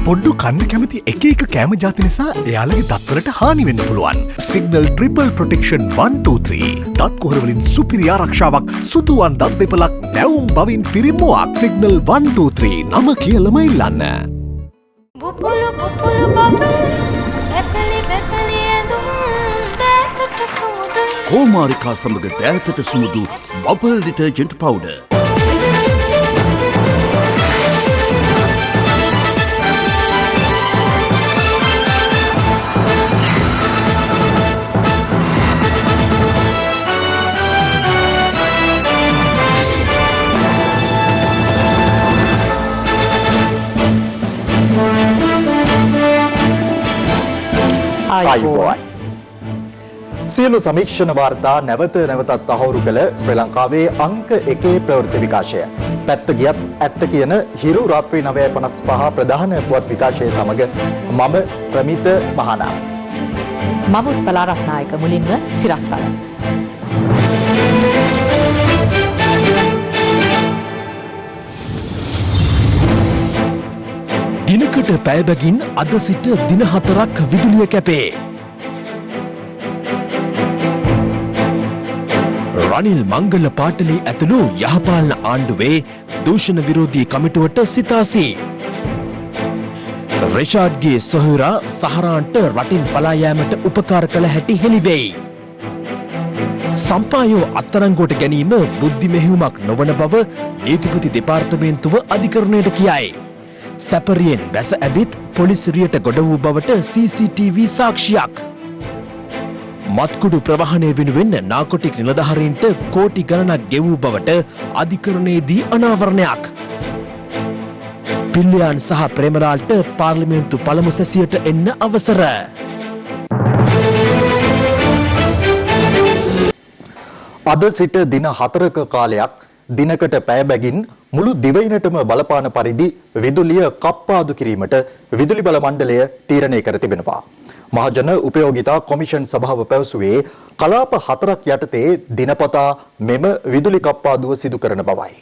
පොඩ්ඩු කන්න කැමති එක එක කෑම ජාති නිසා එයාලගේ දත්වලට හානි වෙන්න පුළුවන්. සිග්නල් ට්‍රිපල් ප්‍රොටෙක්ෂන් 123 දත් කුහර වලින් සුපිරි ආරක්ෂාවක්, සුදුවන් දත් දෙපලක්, නැවුම් බවින් පිරිමුවක්. සිග්නල් 123 නම කියලම ඉල්ලන්න. බුබුලු බුබුලු බබල් ඇපලි බැපලි ඇඳුම් දෑතට සුමුදු කෝමාරිකා සමග දෑතට සුමුදු බබල් ඩිටර්ජන්ට් පවුඩර්. සියලු සමීක්ෂණ වාර්තා නැවත නැවතත් තහවුරු කළ ශ්‍රී ලංකාවේ අංක 1 ප්‍රවෘත්ති විකාශය. පැත්ත ගියත් ඇත්ත කියන හිරු රාත්‍රී 9:55 ප්‍රධාන පුවත් විකාශය සමග මම ප්‍රමිත මහානාම. මම උත්පලා රත්නායක. මුලින්ම සිරස්තල. දිනකට පැය බැගින් අද සිට දින 4ක් විදුලිය කැපේ. රනිල් මංගල පාටලී ඇතුළු යහපාලන ආණ්ඩුවේ දූෂණ විරෝධී කමිටුවට සිතාසී. රිෂාඩ්ගේ සොහොයුරා සහරාන්ට රටින් පලා යාමට උපකාර කළ හැටි හෙළිවෙයි. සම්පායෝ අත්අඩංගුවට ගැනීම බුද්ධි මෙහෙයුමක් නොවන බව නීතිපති දෙපාර්තමේන්තුව අධිකරණයට කියයි. සැපරියෙන් වැස ඇබිත් පොලිසිරියට ගොඩ වූ බවට CCTV සාක්ෂියක්. මත්කුඩු ප්‍රවාහනය වෙනුවෙන් නාකොටික් නිලධාරීන්ට කෝටි ගණනක් ගෙවූ බවට අධිකරණයේදී අනාවරණයක්. පිල්ලියාන් සහ ප්‍රේමලාල්ට පාර්ලිමේන්තු පළමු සැසියට එන්න අවසර. අද සිට දින 4ක කාලයක් දිනකට පැය බැගින් මුළු දිවයිනටම බලපාන පරිදි විදුලිය කප්පාදු කිරීමට විදුලි බල මණ්ඩලය තීරණය කර තිබෙනවා. මහජන උපයෝගිතා කොමිෂන් සභාව පැවසුවේ කලාප 4ක් යටතේ දිනපතා මෙම විදුලි කප්පාදුව සිදු කරන බවයි.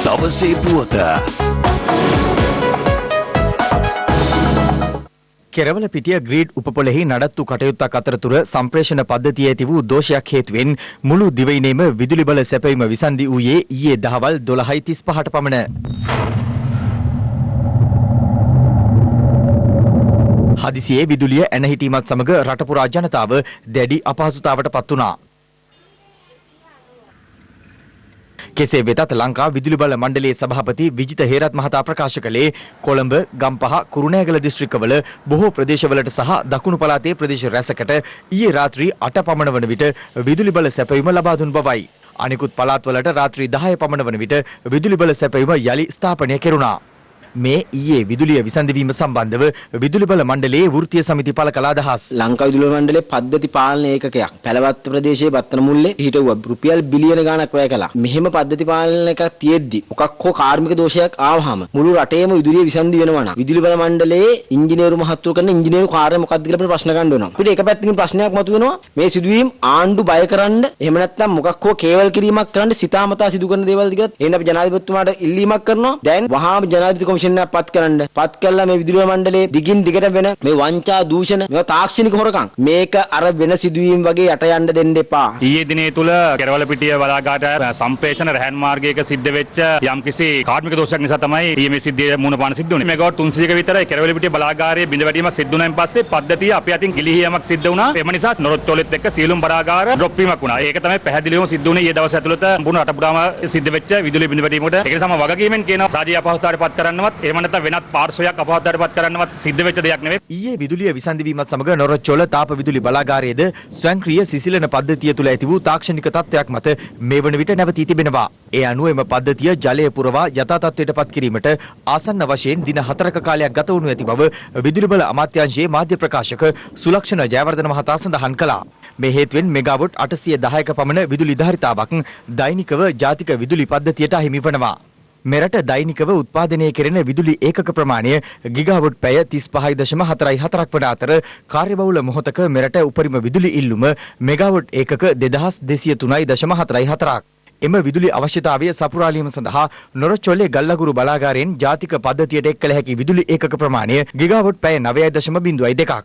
දවසේ පුවත කෙරවල පිටිය ග්‍රීඩ් උපපොළෙහි නඩත්තු කටයුත්තක් අතරතුර සම්ප්‍රේෂණ පද්ධතියේ ඇති වූ දෝෂයක් හේතුවෙන් මුළු දිවයිනේම විදුලි බල සැපයීම විසන්දි වූයේ ඊයේ දහවල් 12:35ට පමණ. හදිසියේ විදුලිය ඇන හිටීමත් සමග රට පුරා ජනතාව දැඩි අපහසුතාවට පත් වුණා. කෙසේ වෙතත් ලංකා විදුලි බල මණ්ඩලයේ සභාපති විජිත හේරත් මහතා ප්‍රකාශ කළේ කොළඹ, ගම්පහ, කුරුණෑගල දිස්ත්‍රික්කවල බොහෝ ප්‍රදේශවලට සහ දකුණු පළාතේ ප්‍රදේශ රැසකට ඊයේ රාත්‍රී 8 පමණ වන විට විදුලි බල සැපයීම ලබා දුන් බවයි. අනිකුත් පළාත්වලට රාත්‍රී 10 පමණ වන විට විදුලි බල සැපයීම යලි ස්ථාපනය කෙරුණා. මේ ඊයේ විදුලිය විසඳවීම සම්බන්ධව විදුලි බල මණ්ඩලයේ වෘත්තීය සමිති පළ කළ අදහස්. ලංකා විදුලි මණ්ඩලයේ පද්ධති පාලන ඒකකයක් පැලවත්ත ප්‍රදේශයේ බත්තර මුල්ලේ හිටවුවා රුපියල් බිලියන ගාණක් වැය කළා. මෙහෙම පද්ධති පාලන එකක් තියෙද්දි මොකක් හෝ කාර්මික දෝෂයක් ආවහම මුළු රටේම විදුලිය විසඳි වෙනවා නම් විදුලි බල මණ්ඩලයේ ඉංජිනේරු මහත්තුරු කරන ඉංජිනේරු කාර්ය මොකක්ද කියලා අපිට ප්‍රශ්න ගන්න වෙනවා. අපිට එක පැත්තකින් ප්‍රශ්නයක් මතුවෙනවා මේ සිදුවීම් ආණ්ඩු බය කරන්න එහෙම නැත්නම් මොකක් හෝ කේවල් කිරීමක් කරන්න සිතාමතා සිදු කරන දේවල්ද කියලා එහෙනම් අපි ජනාධිපතිතුමාට ඉල්ලීමක් කරනවා. දැන් වහාම ජනාධිපති කොමිෂන් එකක් පත් කළා මේ විදුලි මණ්ඩලයේ දිගින් දිගට වෙන මේ වංචා දූෂණ මේ තාක්ෂණික හොරකම් මේක අර වෙන සිදුවීම් වගේ යට යන්න දෙන්න එපා. ඊයේ දිනේ තුල කෙරවල පිටිය බලාගාරය සම්ප්‍රේෂණ රැහන් මාර්ගයක සිද්ධ වෙච්ච යම්කිසි කාර්මික දෝෂයක් නිසා තමයි ඊයේ මේ සිද්ධිය මුණ පාන සිද්ධ වුනේ. මෙගාවට් 300ක විතර කෙරවල පිටිය බලාගාරයේ බිඳ වැටීමක් සිද්ධ වුණාන් පස්සේ පද්ධතිය අපේ අතින් ගිලිහියමක් සිද්ධ වුණා. එම නිසා නොරොත්තෝලෙත් එක්ක සියලුම බලාගාර ඩ්‍රොප් වීමක් වුණා. ඒක තමයි පැහැදිලිවම සිද්ධ වුනේ ඊයේ දවස් ඇතුළත මුළු රට පුරාම සිද්ධ වෙච්ච විදුලි බිඳ වැටීමකට. ඒක නිසා මම වගකීමෙන් කියනවා රාජ්‍ය අපහසුතාවයට පත් කරන්නවත් එහෙම නැත්නම් වෙනත් පාර්ශවයක් අපහසුතාවයට පත් කරන්නවත් සිද්ධ වෙච්ච දෙයක් නෙවෙයි. ඊයේ විදුලිය විසඳවීමත් සමග නොරොච්චෝල තාප විදුලි බලාගාරයේද ස්වයංක්‍රීය සිසිලන පද්ධතිය තුළ ඇති වූ තාක්ෂණික තත්ත්වයක් මත මේ වන විට නැවතී තිබෙනවා. ඒ අනුව එම පද්ධතිය ජලය පුරවා යථා තත්ත්වයට පත් කිරීමට ආසන්න වශයෙන් දින 4ක කාලයක් ගත වුණු ඇති බව විදුලි බල අමාත්‍යාංශයේ මාධ්‍ය ප්‍රකාශක සුලක්ෂණ ජයවර්ධන මහතා සඳහන් කළා. මේ හේතුවෙන් මෙගාවොට් 810ක පමණ විදුලි ධාරිතාවක් දෛනිකව ජාතික විදුලි පද්ධතියට අහිමි වනවා. මෙරට දෛනිකව උත්පාදනය කෙරෙන විදුලි ඒකක ප්‍රමාණය ගිගාවොට් පැය 35.44ක් වන අතර කාර්යබහුල මොහොතක මෙරට උපරිම විදුලි ඉල්ලුම මෙගාවොට් ඒකක 2203.44ක්. එම විදුලි අවශ්‍යතාවය සපුරාලීම සඳහා නොරොච්චොල්ලේ ගල්ලගුරු බලාගාරයෙන් ජාතික පද්ධතියට එක් කළ හැකි විදුලි ඒකක ප්‍රමාණය ගිගාවොට් පැය 9.02ක්.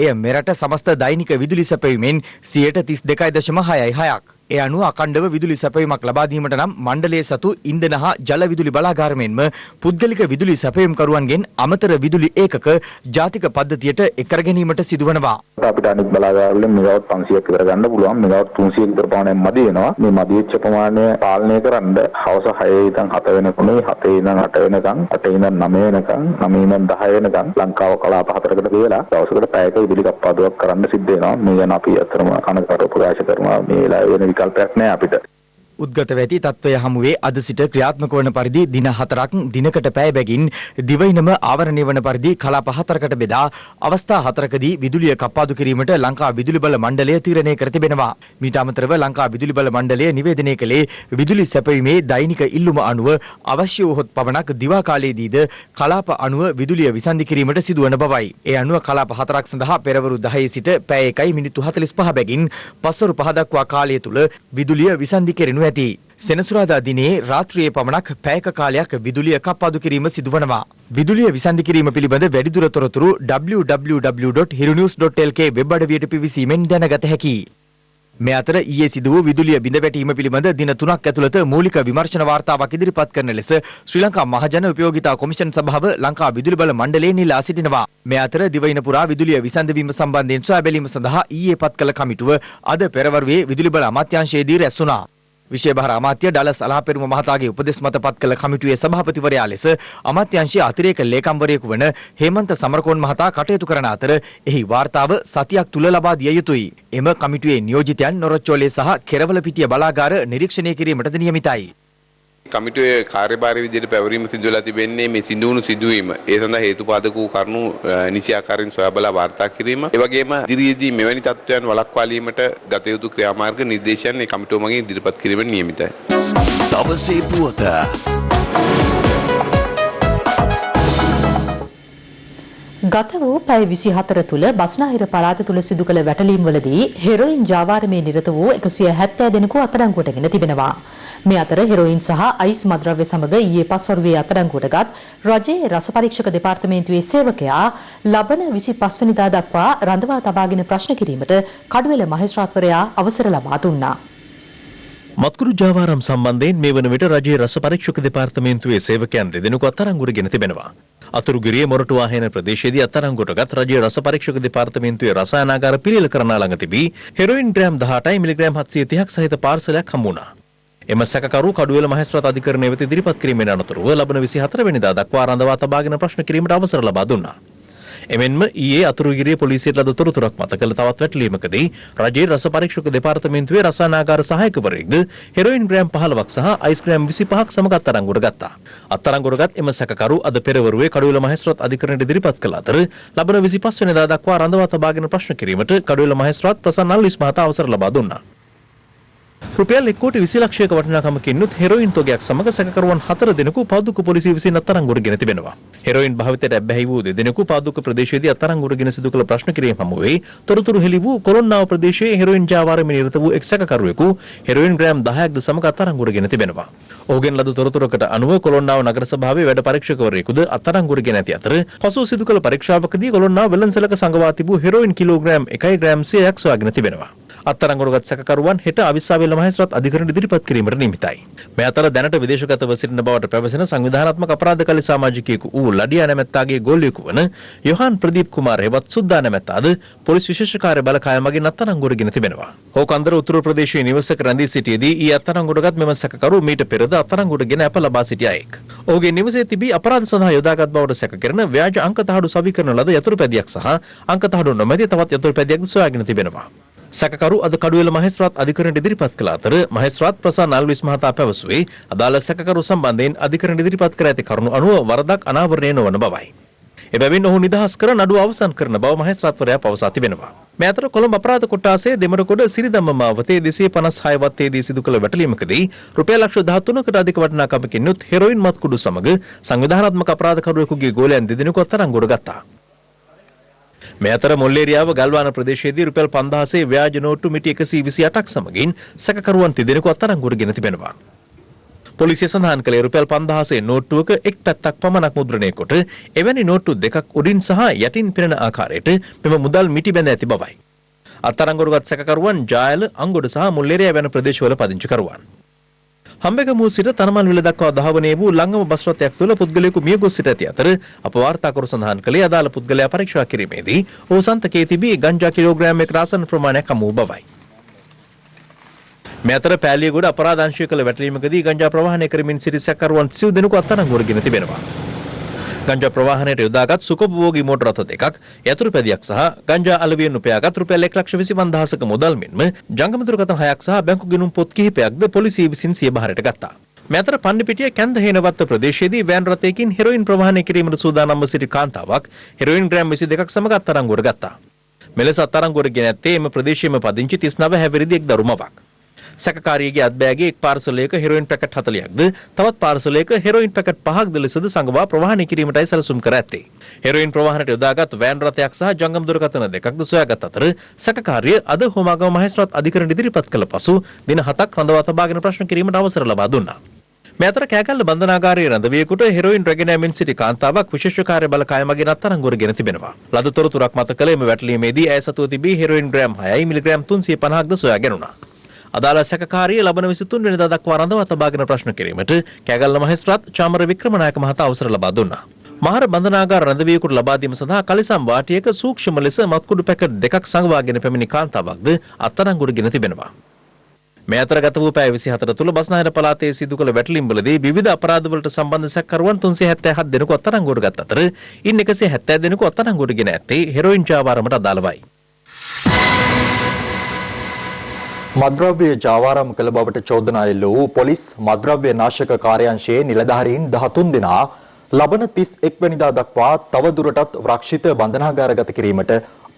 එය මෙරට සමස්ත දෛනික විදුලි සැපයීමෙන් 32.66ක්. ඒ අනුව අඛණ්ඩව විදුලි සැපයීමක් ලබා දීමට නම් මණ්ඩලයේ සතු ඉන්ධන හා ජල විදුලි බලාගාර මෙන්ම පුද්ගලික විදුලි සැපයීම්කරුවන්ගෙන් අමතර විදුලි ඒකක ජාතික පද්ධතියට එක් කර ගැනීමට සිදුවනවා. අපිට අනිත් බලාගාරවලින් මෙගාවොට් 500ක් විතර ගන්න පුළුවන්. මෙගාවොට් 300ක් විතර ප්‍රමාණයක් මදි වෙනවා. මේ මදි වෙච්ච ප්‍රමාණය පාලනය කරන්න හවස 6 ඉඳන් 7 වෙනකන් 7 ඉඳන් 8 වෙනකන් 8 ඉඳන් 9 වෙනකන් 9 ඉඳන් 10 වෙනකන් ලංකාව කලාප 4කට බෙදලා දවසකට පැයක විදුලි කප්පාදුවක් කරන්න සිද්ධ වෙනවා. මේ ගැන අපි අතරම කනකට ප්‍රකාශ කරනවා. මේ වෙලාවේ වෙන විකල්පයක් නැහැ අපිට. උද්ගත වැටි තත්ත්වය හමුවේ අද සිට ක්‍රියාත්මක වන පරිදි දින 4ක් දිනකට පැය බැගින් දිවයිනම ආවරණය වන පරිදි කලාප 4කට බෙදා අවස්ථා 4කදී විදුලිය කප්පාදු කිරීමට ලංකා විදුලි බල මණ්ඩලය තීරණය කර තිබෙනවා. මීට අමතරව ලංකා විදුලි බල මණ්ඩලය නිවේදනය කළේ විදුලි සැපයීමේ දෛනික ඉල්ලුම අනුව අවශ්‍ය වූ පමණක් දිවා කාලයේදීද කලාප අනුව විදුලිය විසන්ධි කිරීමට සිදුවන බවයි. ඒ අනුව කලාප 4ක් සඳහා පෙරවරු 10 සිට පැය 1 මිනිත්තු 45 බැගින් පස්වරු 5 දක්වා කාලය තුල විදුලිය විසන්ධි කෙරෙනු ඇති. සෙනසුරාදා දිනේ රාත්‍රියේ පමණක් පැයක කාලයක් විදුලිය කප්පාදු කිරීම සිදුවනවා. විදුලිය විසන්ධි කිරීම පිළිබඳ වැඩිදුර තොරතුරු www.hirunews.lk වෙබ් අඩවියට පිවිසීමෙන් දැනගත හැකියි. මේ අතර ඊයේ සිදු වූ විදුලිය බිඳ වැටීම පිළිබඳ දින 3ක් ඇතුළත මූලික විමර්ශන වාර්තාවක් ඉදිරිපත් කරන ලෙස ශ්‍රී ලංකා මහජන උපයෝගිතා කොමිෂන් සභාව ලංකා විදුලි බල මණ්ඩලයෙන් ඉල්ලා සිටිනවා. මේ අතර දිවයින පුරා විදුලිය විසන්ධ වීම සම්බන්ධයෙන් සොයා බැලීම සඳහා ඊයේ පත් කළ කමිටුව අද පෙරවරුවේ විදුලි බල අමාත්‍යාංශයේදී රැස් වුණා. විශේෂ අමාත්‍ය ඩලස් අලහපෙරුම මහතාගේ උපදෙස් මත පත් කළ කමිටුවේ සභාපතිවරයා ලෙස අමාත්‍යාංශයේ අතිරේක ලේකම්වරයෙකු වන හේමන්ත සමරකෝන් මහතා කටයුතු කරන අතර එහි වාර්තාව සතියක් තුල ලබා දිය යුතුයි. එම කමිටුවේ නියෝජිතයන් නොරොච්චෝලේ සහ කෙරවලපිටිය බලාගාර නිරීක්ෂණය කිරීමටද නියමිතයි. කමිටුවේ කාර්යභාරය විදිහට පැවරීම සිදු වෙලා තිබෙන්නේ මේ සිදුවුණු සිදුවීම ඒ සඳහා හේතුපාදක වූ කරුණු නිසි ආකාරයෙන් සොයා බලා වාර්තා කිරීම ඒ වගේම ඉදිරියේදී මෙවැනි තත්ත්වයන් වළක්වා ගැනීමට ගත යුතු ක්‍රියාමාර්ග නිර්දේශයන් මේ කමිටුව මගින් ඉදිරිපත් කිරීමට නියමිතයි. දවසේ පුවත ගත වූ පැය 24 තුල බස්නාහිර පළාත තුල සිදු කළ වැටලීම්වලදී හෙරොයින් ජාවාරමේ නිරත වූ 170 දෙනෙකු අත්අඩංගුවටගෙන තිබෙනවා. මේ අතර හෙරොයින් සහ අයිස් මද්‍රව්‍ය සමග ඊයේ පස්වරුවේ අත්අඩංගුවටගත් රජයේ රස පරීක්ෂක දෙපාර්තමේන්තුවේ සේවකයා ලබන 25 වෙනිදා දක්වා රඳවා තබාගෙන ප්‍රශ්න කිරීමට කඩුවෙල මහේස්ත්‍රාත්වරයා අවසර ලබා දුන්නා. මත්කුරු ජාවාරම් සම්බන්ධයෙන් මේ වන විට රජයේ රස පරීක්ෂක දෙපාර්තමේන්තුවේ සේවකයන් දෙදෙනෙකු අත්අඩංගුවටගෙන තිබෙනවා. අතුරුගිරිය මොරටු වාහන ප්‍රදේශයේදී අත්අඩංගුවටගත් රජයේ රස පරීක්ෂක දෙපාර්තමේන්තුවේ රසායනාගාර පිළියෙල කරනා ළඟ තිබී හෙරොයින් ග්‍රෑම් 18යි මිලිග්‍රෑම් 730ක් සහිත පාර්සලයක් හමු වුණා. එම සැකකරු කඩුවෙල මහේස්ත්‍රාත් අධිකරණය වෙත ඉදිරිපත් කිරීමෙන් අනතුරුව ලබන 24 වෙනිදා දක්වා රඳවා තබාගෙන ප්‍රශ්න කිරීමට අවසර ලබා දුන්නා. එමෙන්ම ඊයේ අතුරුගිරිය පොලිසියට ලද තොරතුරක් මත කළ තවත් වැටලීමකදී රජයේ රස පරීක්ෂක දෙපාර්තමේන්තුවේ රසායනාගාර සහායකවරයෙක්ද හෙරොයින් ග්‍රෑම් 15ක් සහ අයිස් ග්‍රෑම් 25ක් සමග අත්අඩංගුවට ගත්තා. අත්අඩංගුවටගත් එම සැකකරු අද පෙරවරුවේ කඩුවෙල මහේස්ත්‍රාත් අධිකරණයට ඉදිරිපත් කළ අතර ලබන 25 වෙනිදා දක්වා රඳවා තබාගෙන ප්‍රශ්න කිරීමට කඩුවෙල මහේස්ත්‍රාත් ප්‍රසන්න අල්විස් මහතා අවසර ලබා දුන්නා. රුපියල් 1 කෝටි 20 ලක්ෂයක වටිනාකමකින්ුත් හෙරොයින් තොගයක් සමග සැකකරුවන් 4 දෙනෙකු පාදුක්ක පොලිසිය විසින් අත්අඩංගුවටගෙන තිබෙනවා. හෙරොයින් භාවිතයට ඇබ්බැහි වූ දෙදෙනෙකු පාදුක්ක ප්‍රදේශයේදී අත්අඩංගුවටගෙන සිදු කළ ප්‍රශ්න කිරීම හමුවේ තොරතුරු හෙළි වූ කොළොන්නාව ප්‍රදේශයේ හෙරොයින් ජාවාරමේ නිරත වූ එක් සැකකරුවෙකු හෙරොයින් ග්‍රෑම් 10ක්ද සමග අත්අඩංගුවටගෙන තිබෙනවා. ඔහුගෙන් ලද තොරතුරකට අනුව කොළොන්නාව නගර සභාවේ වැඩ පරීක්ෂකවරයෙකුද අත්අඩංගුවටගෙන ඇති අතර පසුව සිදු කළ පරීක්ෂාවකදී කොළොන්නාව වෙළඳසැලක සංගවා තිබූ හෙරොයින් කිලෝග්‍රෑම් 1 ග්‍රෑම් 100ක් සොයාගෙන තිබෙනවා. අත්අඩංගුවටගත් සැකකරුවන් හෙට අවිස්සාවේල්ල මහේස්ත්‍රාත් අධිකරණයට ඉදිරිපත් කිරීමට නියමිතයි. මේ අතර දැනට විදේශගතව සිටින බවට පැවසෙන සංවිධානාත්මක අපරාධකාරී සමාජිකයෙකු වූ ලඩියා නැමැත්තාගේ ගෝලයෙකු වන යොහාන් ප්‍රදීප් කුමාර් හෙවත් සුද්දා නැමැත්තාද පොලිස් විශේෂ කාර්ය බලකාය මගින් අත්අඩංගුවටගෙන තිබෙනවා. ඕකන්දර උතුරු ප්‍රදේශයේ නිවසක රැඳී සිටියේදී ඊ අත්අඩංගුවටගත් මෙම සැකකරු මීට පෙරද අත්අඩංගුවටගෙන අප ලබා සිටි අයෙක්. ඔහුගේ නිවසේ තිබී අපරාධ සඳහා යොදාගත් බවට සැක කරන ව්‍යාජ අංක තහඩු සවි කරන ලද යතුරුපැදියක් සහ අංක තහඩු නොමැති තවත් යතුරුපැදියක්ද සොයාගෙන තිබෙනවා. සැකකරු අද කඩුවෙල මහේස්ත්‍රාත් අධිකරණයට ඉදිරිපත් කළ අතර මහේස්ත්‍රාත් ප්‍රසන්න අල්විස් මහතා පැවසුවේ අදාළ සැකකරු සම්බන්ධයෙන් අධිකරණයට ඉදිරිපත් කර ඇති කරුණු අනුව වරදක් අනාවරණය නොවන බවයි. එබැවින් ඔහු නිදහස් කර නඩුව අවසන් කරන බව මහේස්ත්‍රාත්වරයා පවසා තිබෙනවා. මේ අතර කොළඹ අපරාධ කොට්ටාසයේ දෙමරකොඩ සිරිදම්ම මාවතේ 256 වත්තේදී සිදු කළ වැටලීමකදී රුපියල් ලක්ෂ 13කට අධික වටිනාකමකින්ුත් හෙරොයින් මත්කුඩු සමග සංවිධානාත්මක අපරාධකරුවෙකුගේ ගෝලයන් දෙදෙනෙකු අත්අඩංගුවට ගත්තා. මේ අතර මොල්ලේරියාව ගල්වාන ප්‍රදේශයේදී රුපියල් 5000 ව්‍යාජ නෝට්ටු මිටි 128ක් සමගින් සැකකරුවන් තිදෙනෙකු අත්අඩංගුවට ගෙන තිබෙනවා. පොලිසිය සඳහන් කළේ රුපියල් 5000 නෝට්ටුවක එක් පැත්තක් පමණක් මුද්‍රණය කොට එවැනි නෝට්ටු දෙකක් උඩින් සහ යටින් පිරෙන ආකාරයට මෙම මුදල් මිටි බැඳ ඇති බවයි. අත්අඩංගුවටගත් සැකකරුවන් ජායල, අංගොඩ සහ මුල්ලේරියා වැනි ප්‍රදේශවල පදිංචිකරුවන්. හම්බෙගමුව සිට තනමල් විල දක්වා ධාවනය වූ ලංගම බස් රථයක් තුළ පුද්ගලයෙකු මිය ගොස් සිට ඇති අතර අප වාර්තාකරු සඳහන් කළේ අදාළ පුද්ගලයා පරීක්ෂා කිරීමේදී ඔහු සන්තකයේ තිබී ගංජා කිලෝග්‍රෑම් 1 ආසන්න ප්‍රමාණයක් හමු වූ බවයි. මේ අතර පෑලියගොඩ අපරාධ අංශය කළ වැටලීමකදී ගංජා ප්‍රවාහනය කරමින් සිටි සැකකරුවන් 30 දෙනෙකු අත්අඩංගුවට ගෙන තිබෙනවා. ගංජා ප්‍රවාහනයට යොදාගත් සුඛෝපභෝගී මෝටර රථ දෙකක්, යතුරු පැදියක් සහ ගංජා අලවියෙන් උපයාගත් රුපියල් 1,25,000ක මුදල් මෙන්ම ජංගම දුරකථන 6ක් සහ බැංකු ගිණුම් පොත් කිහිපයක්ද පොලිසිය විසින් සිය බහරට ගත්තා. මේ අතර පන්නිපිටිය කැන්ද හේනවත්ත ප්‍රදේශයේදී වෑන් රථයකින් හෙරොයින් ප්‍රවාහනය කිරීමට සූදානම්ව සිටි කාන්තාවක් හෙරොයින් ග්‍රෑම් 22ක් සමග අත්අඩංගුවට ගත්තා. මෙලෙස අත්අඩංගුවට ගෙන ඇත්තේ එම ප්‍රදේශයේම පදිංචි 39 හැවිරිදි එක් දරුමවක්. සැකකාරියගේ අත්බෑගේ එක් පාර්සලයක හෙරොයින් පැකට් 40ක්ද තවත් පාර්සලයක හෙරොයින් පැකට් 5ක්ද ලෙසද සංගවා ප්‍රවාහනය කිරීමටයි සැලසුම් කර ඇත්තේ. හෙරොයින් ප්‍රවාහනයට යොදාගත් වෑන් රථයක් සහ ජංගම දුරකථන දෙකක්ද සොයාගත් අතර සැකකාරිය අද හෝමාගම මහේස්ත්‍රාත් අධිකරණ ඉදිරිපත් කළ පසු දින 7ක් රඳවා තබාගෙන ප්‍රශ්න කිරීමට අවසර ලබා දුන්නා. මේ අතර කෑකල්ල බන්ධනාගාරයේ රැඳවියෙකුට හෙරොයින් රැගෙන යමින් සිටි කාන්තාවක් විශේෂ කාර්ය බලකාය මගින් අත්අඩංගුවට ගෙන තිබෙනවා. ලද තොරතුරක් මත කළ එම වැටලීමේදී ඇය සතුව තිබී හෙරොයින් ග්‍රෑම් 6යි මිලිග්‍රෑම් 350ක්ද සොයා ගැනුණා. අදාළ සැකකාරිය ලබන 23 වෙනිදා දක්වා රඳවා තබාගෙන ප්‍රශ්න කිරීමට කෑගල්ල මහේස්ත්‍රාත් චාමර වික්‍රමනායක මහතා අවසර ලබා දුන්නා. මහර බන්ධනාගාර රැඳවියෙකුට ලබා දීම සඳහා කලිසම් වාටියක සූක්ෂම ලෙස මත්කුඩු පැකට් දෙකක් සංගවාගෙන පැමිණි කාන්තාවක්ද අත්අඩංගුවට ගෙන තිබෙනවා. මේ අතර ගත වූ පැය 24 තුළ බස්නාහිර පළාතේ සිදු කළ වැටලීම්වලදී විවිධ අපරාධවලට සම්බන්ධ සැකකරුවන් 377 දෙනෙකු අත්අඩංගුවට ගත් අතර ඉන් 170 දෙනෙකු අත්අඩංගුවට ගෙන ඇත්තේ හෙරොයින් ජාවාරමට අදාළවයි. මද්‍රව්‍ය ජාවාරම් කළ බවට චෝදනා එල්ල වූ පොලිස් මද්‍රව්‍ය නාශක කාර්යාංශයේ නිලධාරීන් 13 දෙනා ලබන 31 වෙනිදා දක්වා තවදුරටත් රක්ෂිත බන්ධනාගාරගත කිරීමට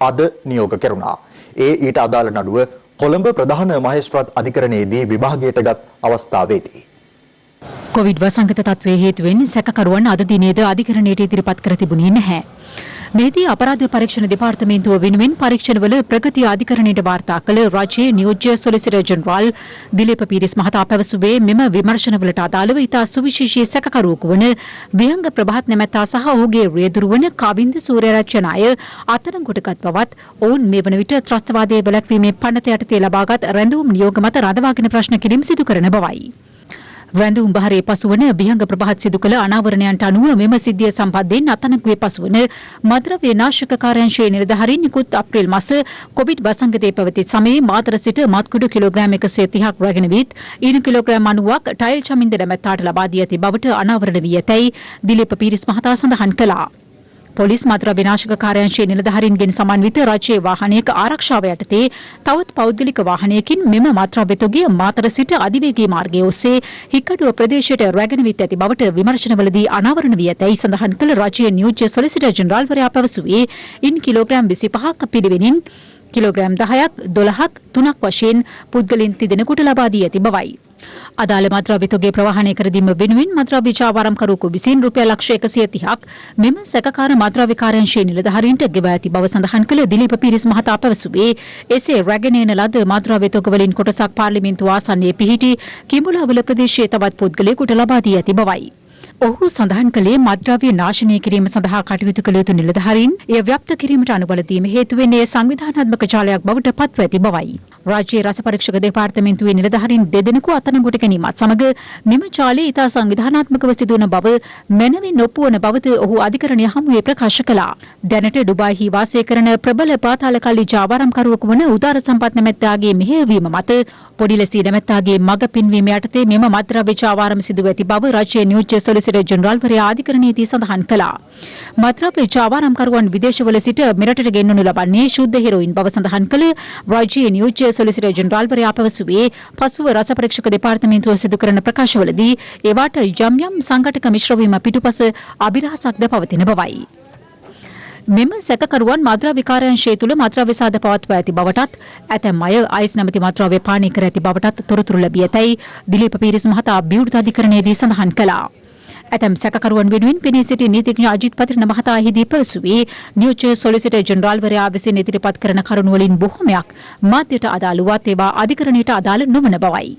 අද නියෝග කෙරුණා. ඊට අදාළ නඩුව කොළඹ ප්‍රධාන මහේස්ත්‍රාත් අධිකරණයේදී විභාගයටගත් අවස්ථාවේදී කොවිඩ් වසංගත තත්ත්වයේ හේතුවෙන් සැකකරුවන් අද දිනේද අධිකරණයට ඉදිරිපත් කර තිබුණේ නැහැ. මෙහිදී අපරාධ පරීක්ෂණ දෙපාර්තමේන්තුව වෙනුවෙන් පරීක්ෂණවල ප්‍රගතිය අධිකරණයට වාර්තා කළ රාජ්‍යයේ නියෝජ්‍ය සොලිසිටර් ජෙනරාල් දිලීප පීරිස් මහතා පැවසුවේ මෙම විමර්ශනවලට අදාළව ඉතා සුවිශේෂී සැකකරුවෙකු වන විහංග ප්‍රභාත් නැමැත්තා සහ ඔහුගේ රියදුරු වන කවින්ද සූර්යරත්න අය අත්අඩංගුවට ගත් බවත් ඔවුන් මේ වන විට ත්‍රස්තවාදයේ වැළැක්වීමේ පනත යටතේ ලබාගත් රැඳවුම් නියෝග මත රඳවාගෙන ප්‍රශ්න කිරීම සිදු කරන බවයි. රැඳවුම් බහරේ පසුවන විහංග ප්‍රභාත් සිදු කළ අනාවරණයන්ට අනුව මෙම සිද්ධිය සම්බන්ධයෙන් අත්අඩංගුවේ පසුවන මද්‍රව්‍ය නාශක කාර්යාංශයේ නිලධාරීන් නිකුත් අප්‍රේල් මාස කොවිඩ් වසංගතයේ පැවති සමයේ මාතර සිට මත්කුඩු කිලෝග්‍රෑම් 130ක් රැගෙන විත් ඊන කිලෝග්‍රෑම් 90ක් ටයිල් චමින්ද නැමැත්තාට ලබා දී ඇති බවට අනාවරණ වී ඇතැයි දිලීප පීරිස් මහතා සඳහන් කළා. පොලිස් මද්‍රව්‍ය නාශක කාර්යාංශයේ නිලධාරීන්ගෙන් සමන්විත රාජ්‍ය වාහනයක ආරක්ෂාව යටතේ තවත් පෞද්ගලික වාහනයකින් මෙම මත්ද්‍රව්‍ය තොගය මාතර සිට අධිවේගී මාර්ගයේ ඔස්සේ හික්කඩුව ප්‍රදේශයට රැගෙන විත් ඇති බවට විමර්ශනවලදී අනාවරණ වී ඇතැයි සඳහන් කළ රාජ්‍ය නියෝජ්‍ය සොලිසිටර් ජෙනරාල්වරයා පැවසුවේ ඉන් කිලෝග්‍රෑම් 25ක් පිළිවෙනින් කිලෝග්‍රෑම් 10ක් 12ක් 3ක් වශයෙන් පුද්ගලයන් තිදෙනෙකුට ලබා දී ඇති බවයි. අදාළ මද්‍රව්‍ය තොගය ප්‍රවාහනය කර දීම වෙනුවෙන් මද්‍රව්‍ය ජාවාරම්කරුවෙකු විසින් රුපියල් ලක්ෂ 130ක් මෙම සැකකාර මද්‍රව්‍ය කාර්යාංශයේ නිලධාරීන්ට ගෙවා ඇති බව සඳහන් කළ දිලීප පීරිස් මහතා පැවසුවේ එසේ රැගෙන එන ලද මද්‍රව්‍ය තොග වලින් කොටසක් පාර්ලිමේන්තුව ආසන්නයේ පිහිටි කිඹුලාවල ප්‍රදේශයේ තවත් පුද්ගලයෙකුට ලබා දී ඇති බවයි. ඔහු සඳහන් කළේ මද්‍රව්‍ය නාශනය කිරීම සඳහා කටයුතු කළ යුතු නිලධාරීන් එය ව්‍යාප්ත කිරීමට අනුබල දීම හේතුවෙන් එය සංවිධානාත්මක ජාලයක් බවට පත්ව ඇති බවයි. රාජ්‍ය රස පරීක්ෂක දෙපාර්තමේන්තුවේ නිලධාරීන් දෙදෙනෙකු අත්අඩංගුවට ගැනීමත් සමග මෙම ජාලය ඉතා සංවිධානාත්මකව සිදුවන බව මැනවින් ඔප්පු වන බවද ඔහු අධිකරණය හමුවේ ප්‍රකාශ කළා. දැනට ඩුබායිහි වාසය කරන ප්‍රබල පාතාල කල්ලි ජාවාරම්කරුවෙකු වන උදාර සම්පත් නැමැත්තාගේ මෙහෙයවීම මත පොඩිලසී නැමැත්තාගේ මග පින්වීම යටතේ මෙම මද්‍රව්‍ය ජාවාරම සිදුව ඇති බව රාජ්‍ය නියෝජ්‍ය සොලිසිටර් ජෙනරාල්වරයා අධිකරණයේදී සඳහන් කළා. මද්‍රව්‍ය ජාවාරම්කරුවන් විදේශවල සිට මෙරටට ගෙන්වනු ලබන්නේ ශුද්ධ හෙරොයින් බව සඳහන් කළ රාජ්‍ය නියෝජ්‍ය සොලිසිටර් ජෙනරාල්වරයා පැවසුවේ පසුව රස පරීක්ෂක දෙපාර්තමේන්තුව සිදු කරන ප්‍රකාශවලදී ඒවාට යම් යම් සංඝටක මිශ්‍රවීම පිටුපස අභිරහසක්ද පවතින බවයි. මෙම සැකකරුවන් මද්‍රව්‍ය කාර්යාංශය තුළ මද්‍රව්‍ය සාද පවත්වා ඇති බවටත් ඇතැම් අය අයිස් නැමැති මද්‍රව්‍ය පානය කර ඇති බවටත් තොරතුරු ලැබී ඇතැයි දිලීප පීරිස් මහතා අභිවෘද්ධ අධිකරණයේදී සඳහන් කළා. ඇතැම් සැකකරුවන් වෙනුවෙන් පෙනී සිටි නීතිඥ අජිත් පතිරණ මහතා එහිදී පැවසුවේ නියෝජ්‍ය සොලිසිටර් ජෙනරාල්වරයා විසින් ඉදිරිපත් කරන කරුණු වලින් බොහෝමයක් මාධ්‍යට අදාළ වත් ඒවා අධිකරණයට අදාළ නොවන බවයි.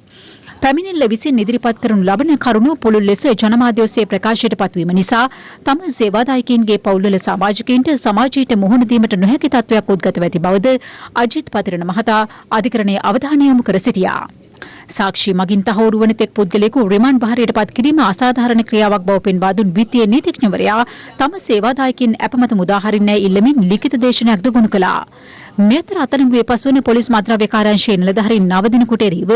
පැමිණිල්ල විසින් ඉදිරිපත් කරනු ලබන කරුණු පුළුල් ලෙස ජනමාධ්‍ය ඔස්සේ ප්‍රකාශයට පත්වීම නිසා තම සේවාදායකයින්ගේ පවුල්වල සමාජිකයින්ට සමාජයට මුහුණ දීමට නොහැකි තත්ත්වයක් උද්ගතව ඇති බවද අජිත් පතිරණ මහතා අධිකරණයේ අවධානය යොමු කර සිටියා. සාක්ෂි මගින් තහවුරු වන තෙක් පුද්ගලයෙකු රිමාන්ඩ් භාරයට පත් කිරීම අසාධාරණ ක්‍රියාවක් බව පෙන්වා දුන් විත්තිය නීතිඥවරයා තම සේවාදායකින් අපමත මුදාහරින්නේ ඉල්ලමින් ලිඛිත දේශනයක්ද ගොනු කළා. මෙතර අත්අඩංගුවේ පසුවන පොලිස් මත්ද්‍රව්‍ය කාර්යාංශයේ නිලධාරීන් 9 දිනකට එරෙහිව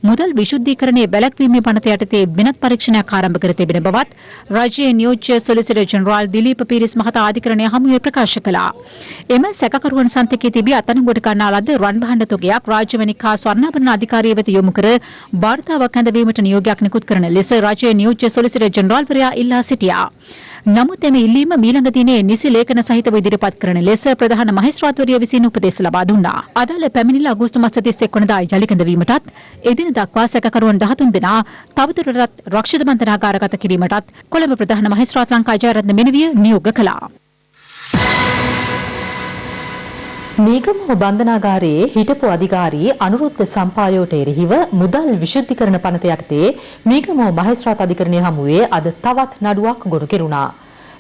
මුදල් විශුද්ධීකරණයේ වැළැක්වීමේ පනත යටතේ වෙනත් පරීක්ෂණයක් ආරම්භ කර තිබෙන බවත් රාජ්‍යයේ නියෝජ්‍ය සොලිසිටර් ජෙනරාල් දිලීප් පීරිස් මහතා අධිකරණය හමුවේ ප්‍රකාශ කළා. එම සැකකරුවන් සන්තකයේ තිබී අත්අඩංගුවට ගන්නා ලද රන් භාණ්ඩ තොගයක් රාජ්‍ය වණික් හා ස්වර්ණාභරණ අධිකාරිය වෙත යොමු කර වාර්තාවක් ඇඳවීමට නියෝගයක් නිකුත් කරන ලෙස රාජ්‍යයේ නියෝජ්‍ය සොලිසිටර් ජෙනරාල්වරයා ඉල්ලා සිටියා. නමුත් එම ඉල්ලීම මීළඟ දිනේ නිසි ලේඛන සහිතව ඉදිරිපත් කරන ලෙස ප්‍රධාන මහේස්ත්‍රාත්වරිය විසින් උපදෙස් ලබා දුන්නා. අදාළ පැමිණිල්ල අගෝස්තු මාස 31 වනදා යලිකඳ වීමටත් එදින දක්වා සැකකරුවන් 13 දෙනා තවදුරටත් රක්ෂිත බන්ධනාගාරගත කිරීමටත් කොළඹ ප්‍රධාන මහේස්ත්‍රාත් ලංකා ජයරත්න මෙනවිය නියෝග කළා. මීගමුව බන්ධනාගාරයේ හිටපු අධිකාරී අනුරුද්ධ සම්පායෝට එරෙහිව මුදල් විශුද්ධිකරණ පනත යටතේ මීගමුව මහේස්ත්‍රාත් අධිකරණය හමුවේ අද තවත් නඩුවක් ගොනු කෙරුණා.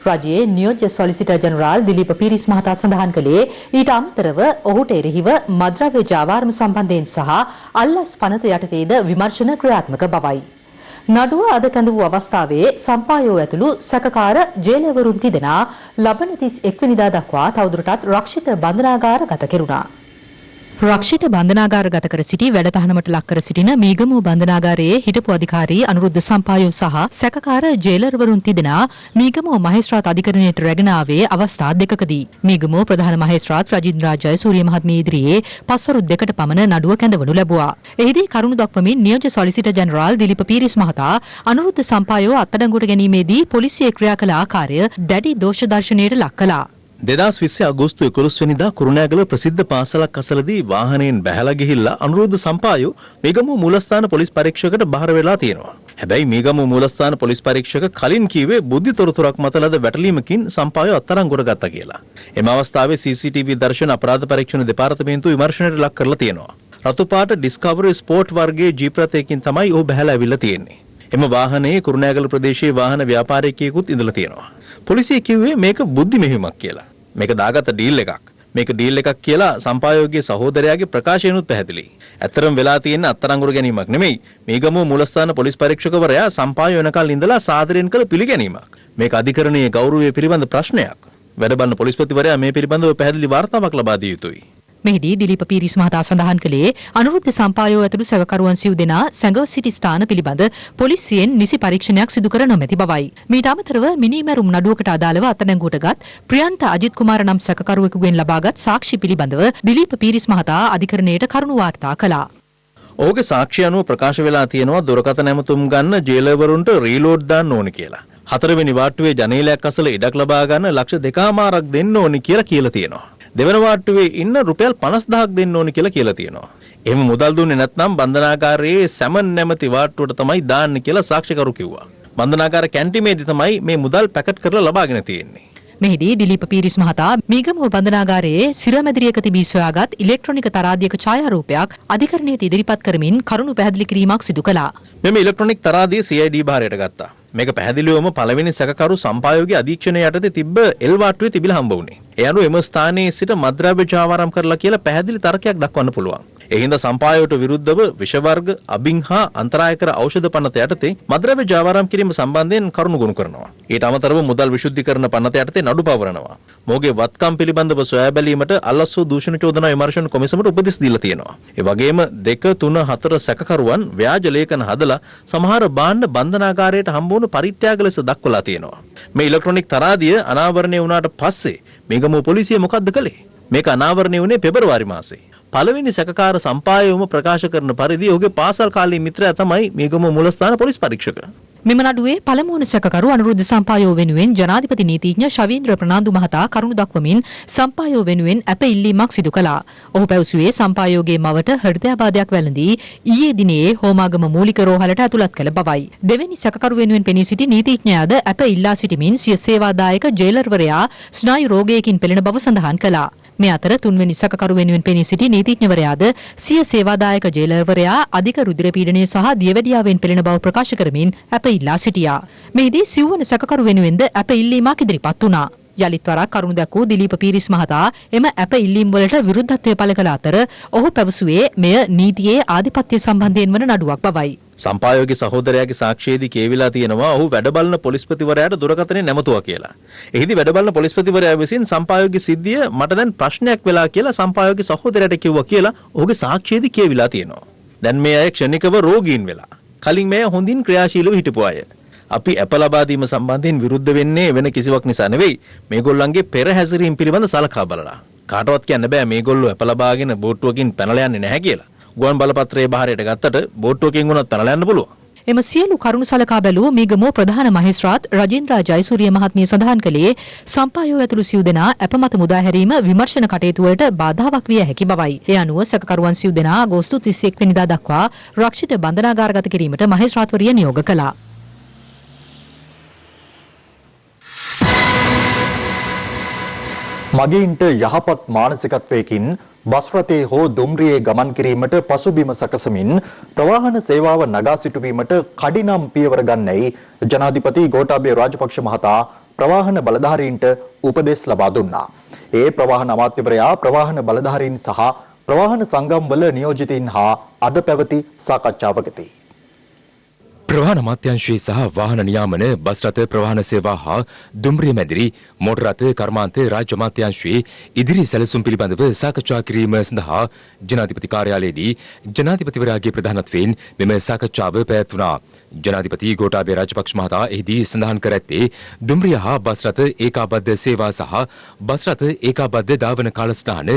රජයේ නියෝජ්‍ය සොලිසිටර් ජෙනරාල් දිලීප් පීරිස් මහතා සඳහන් කළේ ඊට අමතරව ඔහුට එරෙහිව මද්‍රව්‍ය ජාවාරම සම්බන්ධයෙන් සහ අල්ලස් පනත යටතේද විමර්ශන ක්‍රියාත්මක බවයි. නඩුව අද කැඳ වූ අවස්ථාවේ සම්පායෝ ඇතුළු සැකකාර ජේලවරුන් තිදෙනා ලබන 31 වෙනිදා දක්වා තවදුරටත් රක්ෂිත බන්ධනාගාර ගත කෙරුණා. රක්ෂිත බන්ධනාගාර ගත කර සිටි වැඩතහනමට ලක් කර සිටින මීගමුව බන්ධනාගාරයේ හිටපු අධිකාරී අනුරුද්ධ සම්පායෝ සහ සැකකාර ජේලර්වරුන් තිදෙනා මීගමුව මහේස්ත්‍රාත් අධිකරණයට රැගෙන ආවේ අවස්ථා දෙකකදී. මීගමුව ප්‍රධාන මහේස්ත්‍රාත් රජින්ද්‍රා ජයසූරිය මහත්මිය ඉදිරියේ පස්වරු දෙකට පමණ නඩුව කැඳවනු ලැබුවා. එහිදී කරුණු දක්වමින් නියෝජ්‍ය සොලිසිටර් ජෙනරාල් දිලීප් පීරිස් මහතා අනුරුද්ධ සම්පායෝ අත්අඩංගුවට ගැනීමේදී පොලිසිය ක්‍රියා කළ ආකාරය දැඩි දෝෂ දර්ශනයට ලක් කළා. 2020 අගෝස්තු 11 වෙනිදා කුරුණෑගල ප්‍රසිද්ධ පාසලක් අසලදී වාහනයෙන් බැහැලා ගිහිල්ලා අනුරුද්ධ සම්පායෝ මීගමුව මූලස්ථාන පොලිස් පරීක්ෂකකට බහර වෙලා තියෙනවා. හැබැයි මීගමුව මූලස්ථාන පොලිස් පරීක්ෂක කලින් කීවේ බුද්ධි තොරතුරක් මත ලද වැටලීමකින් සම්පායෝ අත්අඩංගුවට ගත්තා කියලා. එම අවස්ථාවේ CCTV දර්ශන අපරාධ පරීක්ෂණ දෙපාර්තමේන්තුව විමර්ශනයට ලක් කරලා තියෙනවා. රතු පාට ඩිස්කවරි ස්පෝර්ට් වර්ගයේ ජීප් රථයකින් තමයි ඔහු බැහැලා ඇවිල්ලා තියෙන්නේ. එම වාහනයේ කුරුණෑගල ප්‍රදේශයේ වාහන ව්‍යාපාරිකයෙකුත් ඉඳලා තියෙනවා. පොලිසිය කිව්වේ මේක බුද්ධි මෙහෙයුමක් කියලා. මේක දාගත්ත ඩීල් එකක්. මේක ඩීල් එකක් කියලා සම්පායෝගයේ සහෝදරයාගේ ප්‍රකාශයෙන්ුත් පැහැදිලි. ඇත්තරම වෙලා තියෙන අත්අඩංගුවට ගැනීමක් නෙමෙයි. මීගමුව මූලස්ථාන පොලිස් පරීක්ෂකවරයා සම්පායෝ වෙනකල් ඉඳලා සාදරයෙන් කළ පිළිගැනීමක්. මේක අධිකරණයේ ගෞරවය පිළිබඳ ප්‍රශ්නයක්. වැඩබන්න පොලිස්පතිවරයා මේ පිළිබඳව පැහැදිලි වාර්තාවක් ලබා දිය යුතුයි. මෙහිදී දිලීප් පීරිස් මහතා සඳහන් කළේ අනුරුද්ධ සම්පායෝ ඇතුළු සැකකරුවන් සිව් දෙනා සැඟව සිටි ස්ථාන පිළිබඳ පොලිසියෙන් නිසි පරීක්ෂණයක් සිදු කර නොමැති බවයි. මීට අමතරව මිනීමැරුම් නඩුවකට අදාළව අත්අඩංගුවටගත් ප්‍රියන්ත අජිත් කුමාර නම් සැකකරුවෙකුගෙන් ලබාගත් සාක්ෂි පිළිබඳව දිලීප් පීරිස් මහතා අධිකරණයට කරුණු වාර්තා කළා. ඔහුගේ සාක්ෂි අනුව ප්‍රකාශ වෙලා තියෙනවා දුරකථන ඇමතුම් ගන්න ජේලවරුන්ට රීලෝඩ් දාන්න ඕනි කියලා. 4 වෙනි වාට්ටුවේ ජනේලයක් අසල ඉඩක් ලබා ගන්න ලක්ෂ 2.5ක් දෙන්න ඕනි කියලා තියෙනවා. දෙවන වාට්ටුවේ ඉන්න රුපියල් 50000ක් දෙන්න ඕනි කියලා තියෙනවා. එහෙම මුදල් දුන්නේ නැත්නම් බන්ධනාගාරයේ සැමන් නැමැති වාට්ටුවට තමයි දාන්න කියලා සාක්ෂිකරු කිව්වා. බන්ධනාගාර කැන්ටිමේදී තමයි මේ මුදල් පැකට් කරලා ලබාගෙන තියෙන්නේ. මෙහිදී දිලීප් පීරිස් මහතා මීගමුව බන්ධනාගාරයේ සිරමැදිරියක තිබී සොයාගත් ඉලෙක්ට්‍රොනික තරාදියක ඡායාරූපයක් අධිකරණයට ඉදිරිපත් කරමින් කරුණු පැහැදිලි කිරීමක් සිදු කළා. මෙම ඉලෙක්ට්‍රොනික තරාදිය CID භාරයට ගත්තා. මේක පැහැදිලිවම පළවෙනි සැකකරු සම්පායෝගේ අධීක්ෂණය යටතේ තිබ්බ එල් වාට්ටුවේ තිබිලා හම්බ වුණේ. ඒ අනුව එම ස්ථානයේ සිට මද්‍රව්‍ය ජාවාරම් කරලා කියලා පැහැදිලි තර්කයක් දක්වන්න පුළුවන්. ඒ හින්දා සම්පායෝට විරුද්ධව විෂ වර්ග, අබින් හා අන්තරායකර ඖෂධ පනත යටතේ මද්‍රව්‍ය ජාවාරම් කිරීම සම්බන්ධයෙන් කරුණු ගොනු කරනවා. ඊට අමතරව මුදල් විශුද්ධීකරණ පනත යටතේ නඩු පවරනවා. මොහුගේ වත්කම් පිළිබඳව සොයා බැලීමට අල්ලස්සෝ දූෂණ චෝදනා විමර්ශන කොමිසමට උපදෙස් දීලා තියෙනවා. ඒ වගේම 2, 3, 4 සැකකරුවන් ව්‍යාජ ලේඛන හදලා සමහර භාණ්ඩ බන්ධනාගාරයට හම්බ වුණු පරිත්‍යාග ලෙස දක්වලා තියෙනවා. මේ ඉලෙක්ට්‍රොනික තරාදිය අනාවරණය වුණාට පස්සේ මීගමුව පොලිසිය මොකද්ද කළේ? මේක අනාවරණය වුණේ පෙබරවාරි මාසේ. පළවෙනි සැකකාර සම්පායෝම ප්‍රකාශ කරන පරිදි ඔහුගේ පාසල් කාලීන මිත්‍රයා තමයි මීගමුව මූලස්ථාන පොලිස් පරීක්ෂක. මෙම නඩුවේ පළමුවන සැකකරු අනුරුද්ධ සම්පායෝ වෙනුවෙන් ජනාධිපති නීතිඥ ශවීන්ද්‍ර ප්‍රනාන්දු මහතා කරුණු දක්වමින් සම්පායෝ වෙනුවෙන් අප ඉල්ලීමක් සිදු කළා. ඔහු පැවසුවේ සම්පායෝගේ මවට හෘදයාබාධයක් වැළඳී ඊයේ දිනේ හෝමාගම මූලික රෝහලට ඇතුළත් කළ බවයි. දෙවැනි සැකකරු වෙනුවෙන් පෙනී සිටි නීතිඥයාද අප ඉල්ලා සිටිමින් සිය සේවාදායක ජේලර්වරයා ස්නායු රෝගයකින් පෙළෙන බව සඳහන් කළා. මේ අතර තුන්වෙනි සැකකරු වෙනුවෙන් පෙනී සිටි නීතිඥවරයාද සිය සේවාදායක ජේලර්වරයා අධික රුධිර පීඩනය සහ දියවැඩියාවෙන් පෙළෙන බව ප්‍රකාශ කරමින් අප ඉල්ලා සිටියා. මෙහිදී සිව්වන සැකකරු වෙනුවෙන්ද අප ඉල්ලීමක් ඉදිරිපත් වුණා. යලිත් වරක් කරුණු දැක්වූ දිලීප පීරිස් මහතා එම අප ඉල්ලීම් වලට විරුද්ධත්වය පළ කළ අතර ඔහු පැවසුවේ මෙය නීතියේ ආධිපත්‍ය සම්බන්ධයෙන් වන නඩුවක් බවයි. සම්පායෝගේ සහෝදරයාගේ සාක්ෂියේදී කියවිලා තියෙනවා ඔහු වැඩබලන පොලිස්පතිවරයාට දුරකථනය නැමතුවා කියලා. එහිදී වැඩබලන පොලිස්පතිවරයා විසින් සම්පායෝගේ සිද්ධිය මට දැන් ප්‍රශ්නයක් වෙලා කියලා සම්පායෝගේ සහෝදරයාට කිව්වා කියලා ඔහුගේ සාක්ෂියේදී කියවිලා තියෙනවා. දැන් මේ අය ක්ෂණිකව රෝගීන් වෙලා. කලින් මේ හොඳින් ක්‍රියාශීලව හිටපු අය. අපි අප ලබා දීම සම්බන්ධයෙන් විරුද්ධ වෙන්නේ වෙන කිසිවක් නිසා නෙවෙයි. මේගොල්ලන්ගේ පෙර හැසිරීම පිළිබඳ සලකා බලලා. කාටවත් කියන්න බෑ මේගොල්ලෝ අප ලබාගෙන බෝට්ටුවකින් පැනලා යන්නේ නැහැ කියලා. ගුවන් බලපත්‍රයේ බාහිරයට ගත්තට බෝට්ටුවකින් වුණත් පැනලා යන්න පුළුවන්. එම සියලු කරුණු සලකා බැලූ මීගමුව ප්‍රධාන මහේස්ත්‍රාත් රජේන්ද්‍රා ජයසූරිය මහත්මිය සඳහන් කළේ සම්පායෝ ඇතුළු සිව් දෙනා අප මත මුදා හැරීම විමර්ශන කටයුතු වලට බාධාවක් විය හැකි බවයි. ඒ අනුව සැකකරුවන් සිව් දෙනා අගෝස්තු 31 වෙනිදා දක්වා රක්ෂිත බන්ධනාගාරගත කිරීමට මහේස්ත්‍රාත්වරිය නියෝග කළා. මගීන්ට යහපත් මානසිකත්වයකින් බස් රථයේ හෝ දුම්රියේ ගමන් කිරීමට පසුබිම සකසමින් ප්‍රවාහන සේවාව නගා සිටුවීමට කඩිනම් පියවර ගන්නයි ජනාධිපති ගෝඨාභය රාජපක්ෂ මහතා ප්‍රවාහන බලධාරීන්ට උපදෙස් ලබා දුන්නා. ඒ ප්‍රවාහන අමාත්‍යවරයා ප්‍රවාහන බලධාරීන් සහ ප්‍රවාහන සංගම්වල නියෝජිතයින් හා අද පැවති සාකච්ඡාවකදී ප්‍රවාහන අමාත්‍යාංශයේ සහ වාහන නියාමන බස් රථ ප්‍රවාහන සේවා හා දුම්රිය මැදිරි මෝටර රථ කර්මාන්ත රාජ්‍ය අමාත්‍යාංශයේ ඉදිරි සැලසුම් පිළිබඳව සාකච්ඡා කිරීම සඳහා ජනාධිපති කාර්යාලයේදී ජනාධිපතිවරයාගේ ප්‍රධානත්වයෙන් මෙම සාකච්ඡාව පැවැත්වුණා. ජනාධිපති ගෝඨාභය රාජපක්ෂ මහතා එහිදී සඳහන් කර ඇත්තේ දුම්රිය හා බස් රථ ඒකාබද්ධ සේවා සහ බස් රථ ඒකාබද්ධ ධාවන කාලසටහන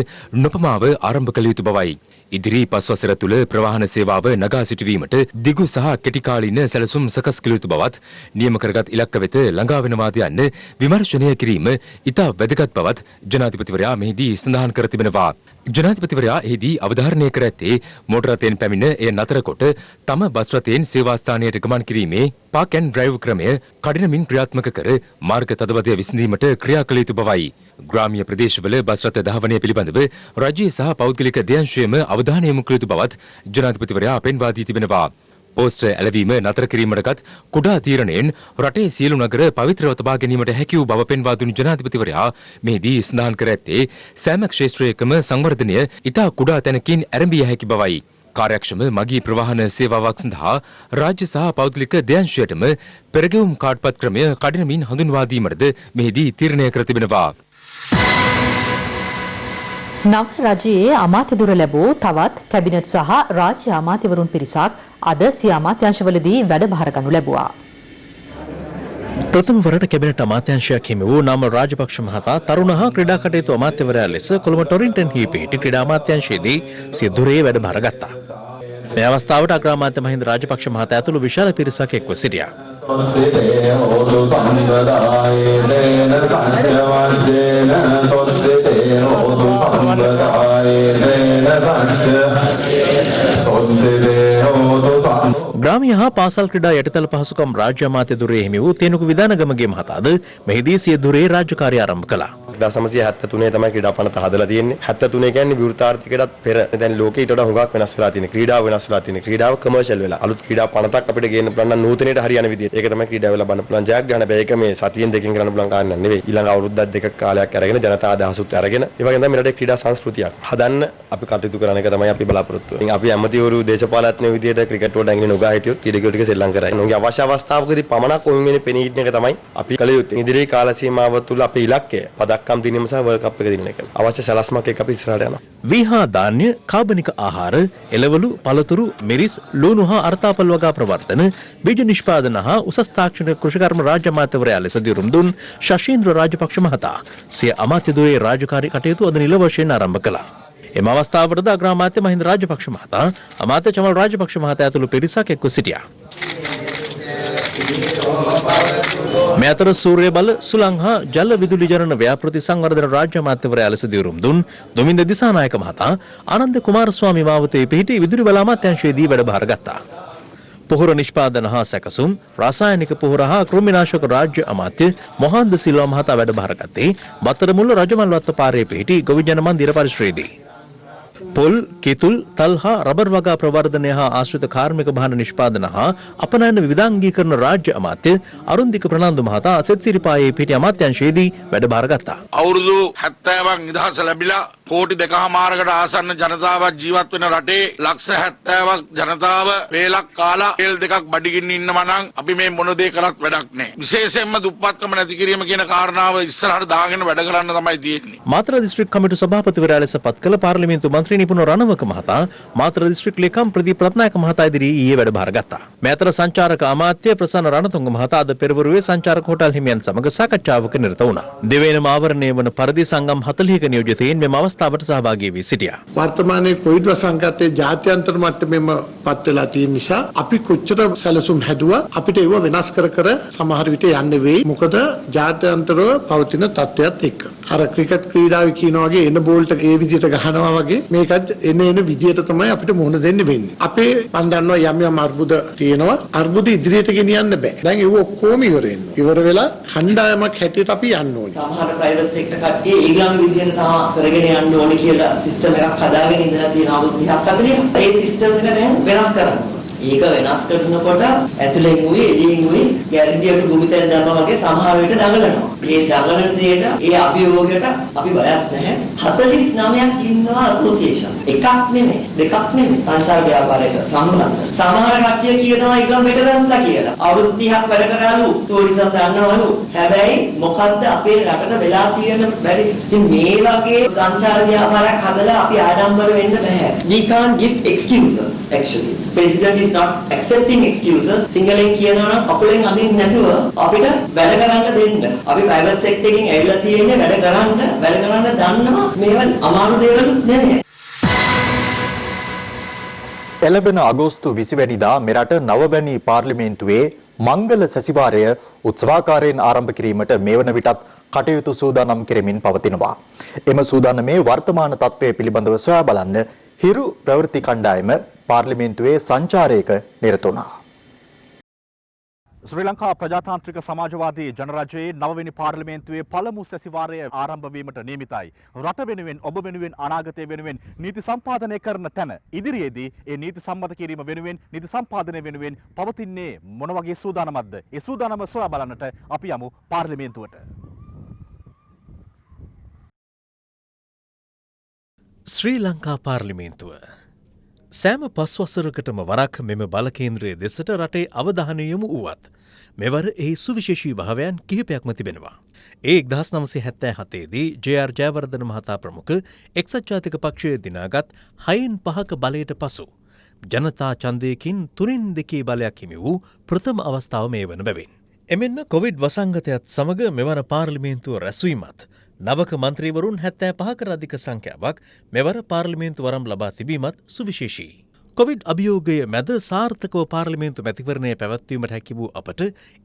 නොපමාව ආරම්භ කළ යුතු බවයි. ඉදිරි පස් වසර තුළ ප්‍රවාහන සේවාව නගා සිටුවීමට දිගු සහ කෙටි කාලීන සැලසුම් සකස් කළ යුතු බවත් නියම කරගත් ඉලක්ක වෙත ළඟා වෙනවාද යන්න විමර්ශනය කිරීම ඉතා වැදගත් බවත් ජනාධිපතිවරයා මෙහිදී සඳහන් කර තිබෙනවා. ජනාධිපතිවරයා එහිදී අවධාරණය කර ඇත්තේ මෝටර රථයෙන් පැමිණ එය නතර කොට තම බස් රථයෙන් සේවා ස්ථානයට ගමන් කිරීමේ පාක් ඇන්ඩ් ඩ්‍රයිව් ක්‍රමය කඩිනමින් ක්‍රියාත්මක කර මාර්ග තදබදය විසඳීමට ක්‍රියා කළ යුතු බවයි. ග්‍රාමීය ප්‍රදේශවල බස් රථ ධාවනය පිළිබඳව රජයේ සහ පෞද්ගලික දෙයන්ශයම අවධානය යොමු කළ යුතු බවත් ජනාධිපතිවරයා පෙන්වා දී තිබෙනවා. පෝස්ටර් ඇලවීම නතර කිරීමටගත් කුඩා තීරණයෙන් රටේ සියලු නගර පවිත්‍රව තබා ගැනීමට හැකි වූ බව පෙන්වා දුන් ජනාධිපතිවරයා මෙහිදී සඳහන් කර ඇත්තේ සෑම ක්ෂේත්‍රයකම සංවර්ධනය ඉතා කුඩා තැනකින් ආරම්භිය හැකි බවයි. කාර්යක්ෂම මගී ප්‍රවාහන සේවාවක් සඳහා රාජ්‍ය සහ පෞද්ගලික දෙයන්ශයටම පෙරගෙවුම් කාඩ්පත් ක්‍රමය කඩිනමින් හඳුන්වා දීමටද මෙහිදී තීරණය කර තිබෙනවා. නව රජයේ අමාත්‍යදුර ලැබූ තවත් කැබිනට් සහ රාජ්‍ය අමාත්‍යවරුන් පිරිසක් අද සිය අමාත්‍යාංශවලදී වැඩ බාර ගනු ලැබුවා. ප්‍රථම වරට කැබිනට් අමාත්‍යාංශයක් හිමි වූ නාමල් රාජපක්ෂ මහතා තරුණ හා ක්‍රීඩා කටයුතු අමාත්‍යවරයා ලෙස කොළඹ ටොරින්ටන් හි පිහිටි ක්‍රීඩා අමාත්‍යාංශයේදී සිය ධුරයේ වැඩ බාර ගත්තා. මේ අවස්ථාවට අග්‍රාමාත්‍ය මහින්ද රාජපක්ෂ මහතා ඇතුළු විශාල පිරිසක් එක්ව සිටියා. ග්‍රාමීය හා පාසල් ක්‍රීඩා යටිතල පහසුකම් රාජ්‍ය අමාත්‍ය ධුරයේ හිමි වූ තේනුක විදානගමගේ මහතාද මෙහිදී සිය ධුරයේ රාජකාරිය ආරම්භ කළා. 1973 තමයි ක්‍රීඩා පනත හදලා තියෙන්නේ. 73 කියන්නේ විවෘතාර්ථිකයටත් පෙර. දැන් ලෝකෙ ඊට වඩා හුඟක් වෙනස් වෙලා තියෙනවා. ක්‍රීඩාව වෙනස් වෙලා තියෙනවා. ක්‍රීඩාව කමර්ෂල් වෙලා. අලුත් ක්‍රීඩා පනතක් අපිට ගේන්න පුළුවන් නම් නූතනයට හරියන විදිහට. ඒක තමයි ක්‍රීඩාව වෙලා බලන්න පුළුවන් ජයග්‍රහණ. බෑ ඒක මේ සතියෙන් දෙකකින් කරන්න පුළුවන් කාරණයක් නෙවෙයි. ඊළඟ අවුරුද්දක් දෙකක් කාලයක් අරගෙන ජනතා අදහසුත් අරගෙන ඒ වගේ තමයි මෙරටේ ක්‍රීඩා සංස්කෘතියක් හදන්න අපි කටයුතු කරන එක තමයි අපි බලාපොරොත්තු වෙන්නේ. අපි ඇමතිවරු දේශපාලඥයෝ විදිහට ක්‍රිකට් වලට ඇඟිලි නොගා හිටියොත් ක්‍රීඩකයෝ ටික සෙල්ලම් කරයි. උන්ගේ අවශ්‍ය අවස්ථාවකදී පමණක් ඔවුන් වෙන පෙනී හිටින එක තමයි අපි කළ යුත්තේ. ඉදිරියේ කාල සීමාව තුළ අපේ ඉලක්කය පදක්කම් දිනීම සහ වර්ල්ඩ් කප් එක දිනන එක. අවශ්‍ය සලස්මක් එක්ක අපි ඉස්සරහට යනවා. වීහා ධාන්‍ය, කාබනික ආහාර, එළවලු, පළතුරු, මිරිස්, ලුණු හා අර්ථාපල් වගා ප්‍රවර්තන, බීජ නිෂ්පාදන හා උසස් තාක්ෂණික කෘෂිකර්ම රාජ්‍ය අමාත්‍යවරයා ලෙස දිරුම් දුන් ශෂීන්ද්‍ර රාජපක්ෂ මහතා සිය අමාත්‍ය ධුරයේ රාජකාරී කටයුතු අද නිල වශයෙන් ආරම්භ කළා. එම අවස්ථාවටද අග්‍රාමාත්‍ය මහින්ද රාජපක්ෂ මහතා, අමාත්‍ය චමල් රාජපක්ෂ මහතා ඇතුළු පිරිසක් එක්ව සිටියා. මේ අතර සූර්ය බල සුළං හා ජල විදුලි ජනන ව්‍යාපෘති සංවර්ධන රාජ්‍ය අමාත්‍යවරයා ලෙස දියුරුම් දුන් දුමින්ද දිසානායක මහතා ආනන්ද කුමාරස්වාමී මාවතේ පිහිටි විදුලි බල අමාත්‍යාංශයේදී වැඩභාර ගත්තා. පොහොර නිෂ්පාදන හා සැකසුම් රසායනික පොහොර හා කෘමිනාශක රාජ්‍ය අමාත්‍ය මොහන්ද සිල්වා මහතා වැඩභාර ගත්තේ බත්තරමුල්ල රජමල්වත්ත පාරේ පිහිටි ගොවිජන මන්දිර පරිශ්‍රයේදී. පොල්, කිතුල්, තල් හා රබර් වගා ප්‍රවර්ධනය හා ආශ්‍රිත කාර්මික භාණ්ඩ නිෂ්පාදන හා අපනයන විවිධාංගීකරණ රාජ්‍ය අමාත්‍ය අරුන්දික ප්‍රනාන්දු මහතා සෙත්සිරිපායේ පිහිටි අමාත්‍යාංශයේදී වැඩභාර ගත්තා. අවුරුදු 70ක් නිදහස ලැබිලා කෝටි 2.5කට ආසන්න ජනතාවක් ජීවත් වෙන රටේ ලක්ෂ 70ක් ජනතාව වේලක් කාලා තෙල් දෙකක් බඩගින්න ඉන්නවා නම් අපි මේ මොන දේ කරත් වැඩක් නැහැ. විශේෂයෙන්ම දුප්පත්කම නැති කිරීම කියන කාරණාව ඉස්සරහට දාගෙන වැඩ කරන්න තමයි තියෙන්නේ. මාතර දිස්ත්‍රික් කමිටු සභාපතිවරයා ලෙස පත් කළ පාර්ලිමේන්තු මන්ත්‍රී නිපුණ රණවක මහතා මාතර දිස්ත්‍රික් ලේකම් ප්‍රදීප් රත්නායක මහතා ඉදිරියේ ඊයේ වැඩභාර ගත්තා. මේ අතර සංචාරක අමාත්‍ය ප්‍රසන්න රණතුංග මහතා අද පෙරවරුවේ සංචාරක හෝටල් හිමියන් සමග සාකච්ඡාවක නිරත වුණා. දෙවේනම ආවරණය වන පරිදි සංගම් 40ක නියෝජිතයින් මෙම අවස්ථාවට සහභාගී වී සිටියා. වර්තමානයේ කොවිඩ් වසංගතයේ ජාත්‍යන්තර මට්ටමේම පත් වෙලා තියෙන නිසා අපි කොච්චර සැලසුම් හැදුවා අපිට ඒව වෙනස් කර සමහර විට යන්න වෙයි. මොකද ජාත්‍යන්තරව පවතින තත්ත්වයක් එක්ක. අර ක්‍රිකට් ක්‍රීඩාවේ කියනවා වගේ එන බෝල්ට ඒ විදිහට ගහනවා වගේ මේකත් එන විදිහට තමයි අපිට මුහුණ දෙන්න වෙන්නේ. අපේ මන් දන්නවා යම් අර්බුද තියෙනවා. අර්බුද ඉදිරියට ගෙනියන්න බෑ. දැන් ඒව ඔක්කොම ඉවර වෙනවා. ඉවර වෙලා කණ්ඩායමක් හැටියට අපි යන්න ඕනේ. සමහර ප්‍රයිවට් සෙක්ටර් කට්ටිය ඊගොල්ලෝ විදිහට තමයි කරගෙන යන්න ඕනේ කියලා සිස්ටම් එකක් හදාගෙන ඉඳලා තියෙන අවුරුදු 30ක් 40ක්. ඒ සිස්ටම් එක දැන් වෙනස් කරන්න. ඒක වෙනස් කරනකොට ඇතුලෙන් උයි එළියෙන් උයි ගැරන්ටියට භූමිතෙන් දැම්මා වගේ සමහර විට දඟලනවා. මේ දඟලන දෙයට ඒ අභියෝගයට අපි බයක් නැහැ. 49ක් ඉන්නවා ඇසෝසියේෂන්ස්. එකක් නෙමෙයි, දෙකක් නෙමෙයි. සංචාර ව්‍යාපාරයට සම්බන්ධ. සමහර කට්ටිය කියනවා ඒගොල්ලෝ වෙටරන්ස්ලා කියලා. අවුරුදු 30ක් වැඩ කරාලු ටූරිසම් දන්නවලු. හැබැයි මොකද්ද අපේ රටට වෙලා තියෙන බැරි. ඉතින් මේ වගේ සංචාර ව්‍යාපාරයක් හදලා අපි ආඩම්බර වෙන්න බෑ. We can't give excuses actually. President is not accepting excuses. සිංහලෙන් කියනවා නම් කකුලෙන් අදින්න නැතුව අපිට වැඩ කරන්න දෙන්න. අපි ප්‍රයිවට් සෙක්ටර් එකෙන් ඇවිල්ලා තියෙන්නේ වැඩ කරන්න දන්නවා. මේවා අමාරු දේවල් නෙමෙයි. එළඹෙන අගෝස්තු 20 වැනිදා මෙරට 9 වැනි පාර්ලිමේන්තුවේ මංගල සැසිවාරය උත්සවාකාරයෙන් ආරම්භ කිරීමට මේවන විටත් කටයුතු සූදානම් කෙරෙමින් පවතිනවා. එම සූදානමේ වර්තමාන තත්ත්වය පිළිබඳව සොයා බලන්න හිරු ප්‍රවෘත්ති කණ්ඩායම පාර්ලිමේන්තුවේ සංචාරයක නිරත වුණා. ශ්‍රී ලංකා ප්‍රජාතාන්ත්‍රික සමාජවාදී ජනරජයේ 9 වෙනි පාර්ලිමේන්තුවේ පළමු සැසිවාරය ආරම්භ වීමට නියමිතයි. රට වෙනුවෙන් ඔබ වෙනුවෙන් අනාගතය වෙනුවෙන් නීති සම්පාදනය කරන තැන ඉදිරියේදී ඒ නීති සම්මත කිරීම වෙනුවෙන් නීති සම්පාදනය වෙනුවෙන් පවතින්නේ මොන වගේ සූදානමක්ද? ඒ සූදානම සොයා බලන්නට අපි යමු පාර්ලිමේන්තුවට. ශ්‍රී ලංකා පාර්ලිමේන්තුව සෑම 5 වසරකටම වරක් මෙම බලකේන්ද්‍රයේ දෙසට රටේ අවධානය යොමු වුවත් මෙවර එහි සුවිශේෂී භාවයන් කිහිපයක්ම තිබෙනවා. ඒ 1977 දී ජේ.ආර්. ජයවර්ධන මහතා ප්‍රමුඛ එක්සත් ජාතික පක්ෂය දිනාගත් 6/5ක බලයට පසු ජනතා ඡන්දයකින් 3/2 බලයක් හිමි වූ ප්‍රථම අවස්ථාව මේ වන බැවින්. එමෙන්ම කොවිඩ් වසංගතයත් සමග මෙවර පාර්ලිමේන්තුව රැස්වීමත් නවක මන්ත්‍රීවරුන් 75කට අධික සංඛ්‍යාවක් මෙවර පාර්ලිමේන්තු වරම් ලබා තිබීමත් සුවිශේෂී. කොවිඩ් අභියෝගය මැද සාර්ථකව පාර්ලිමේන්තු මැතිවරණය පැවැත්වීමට හැකි වූ අපට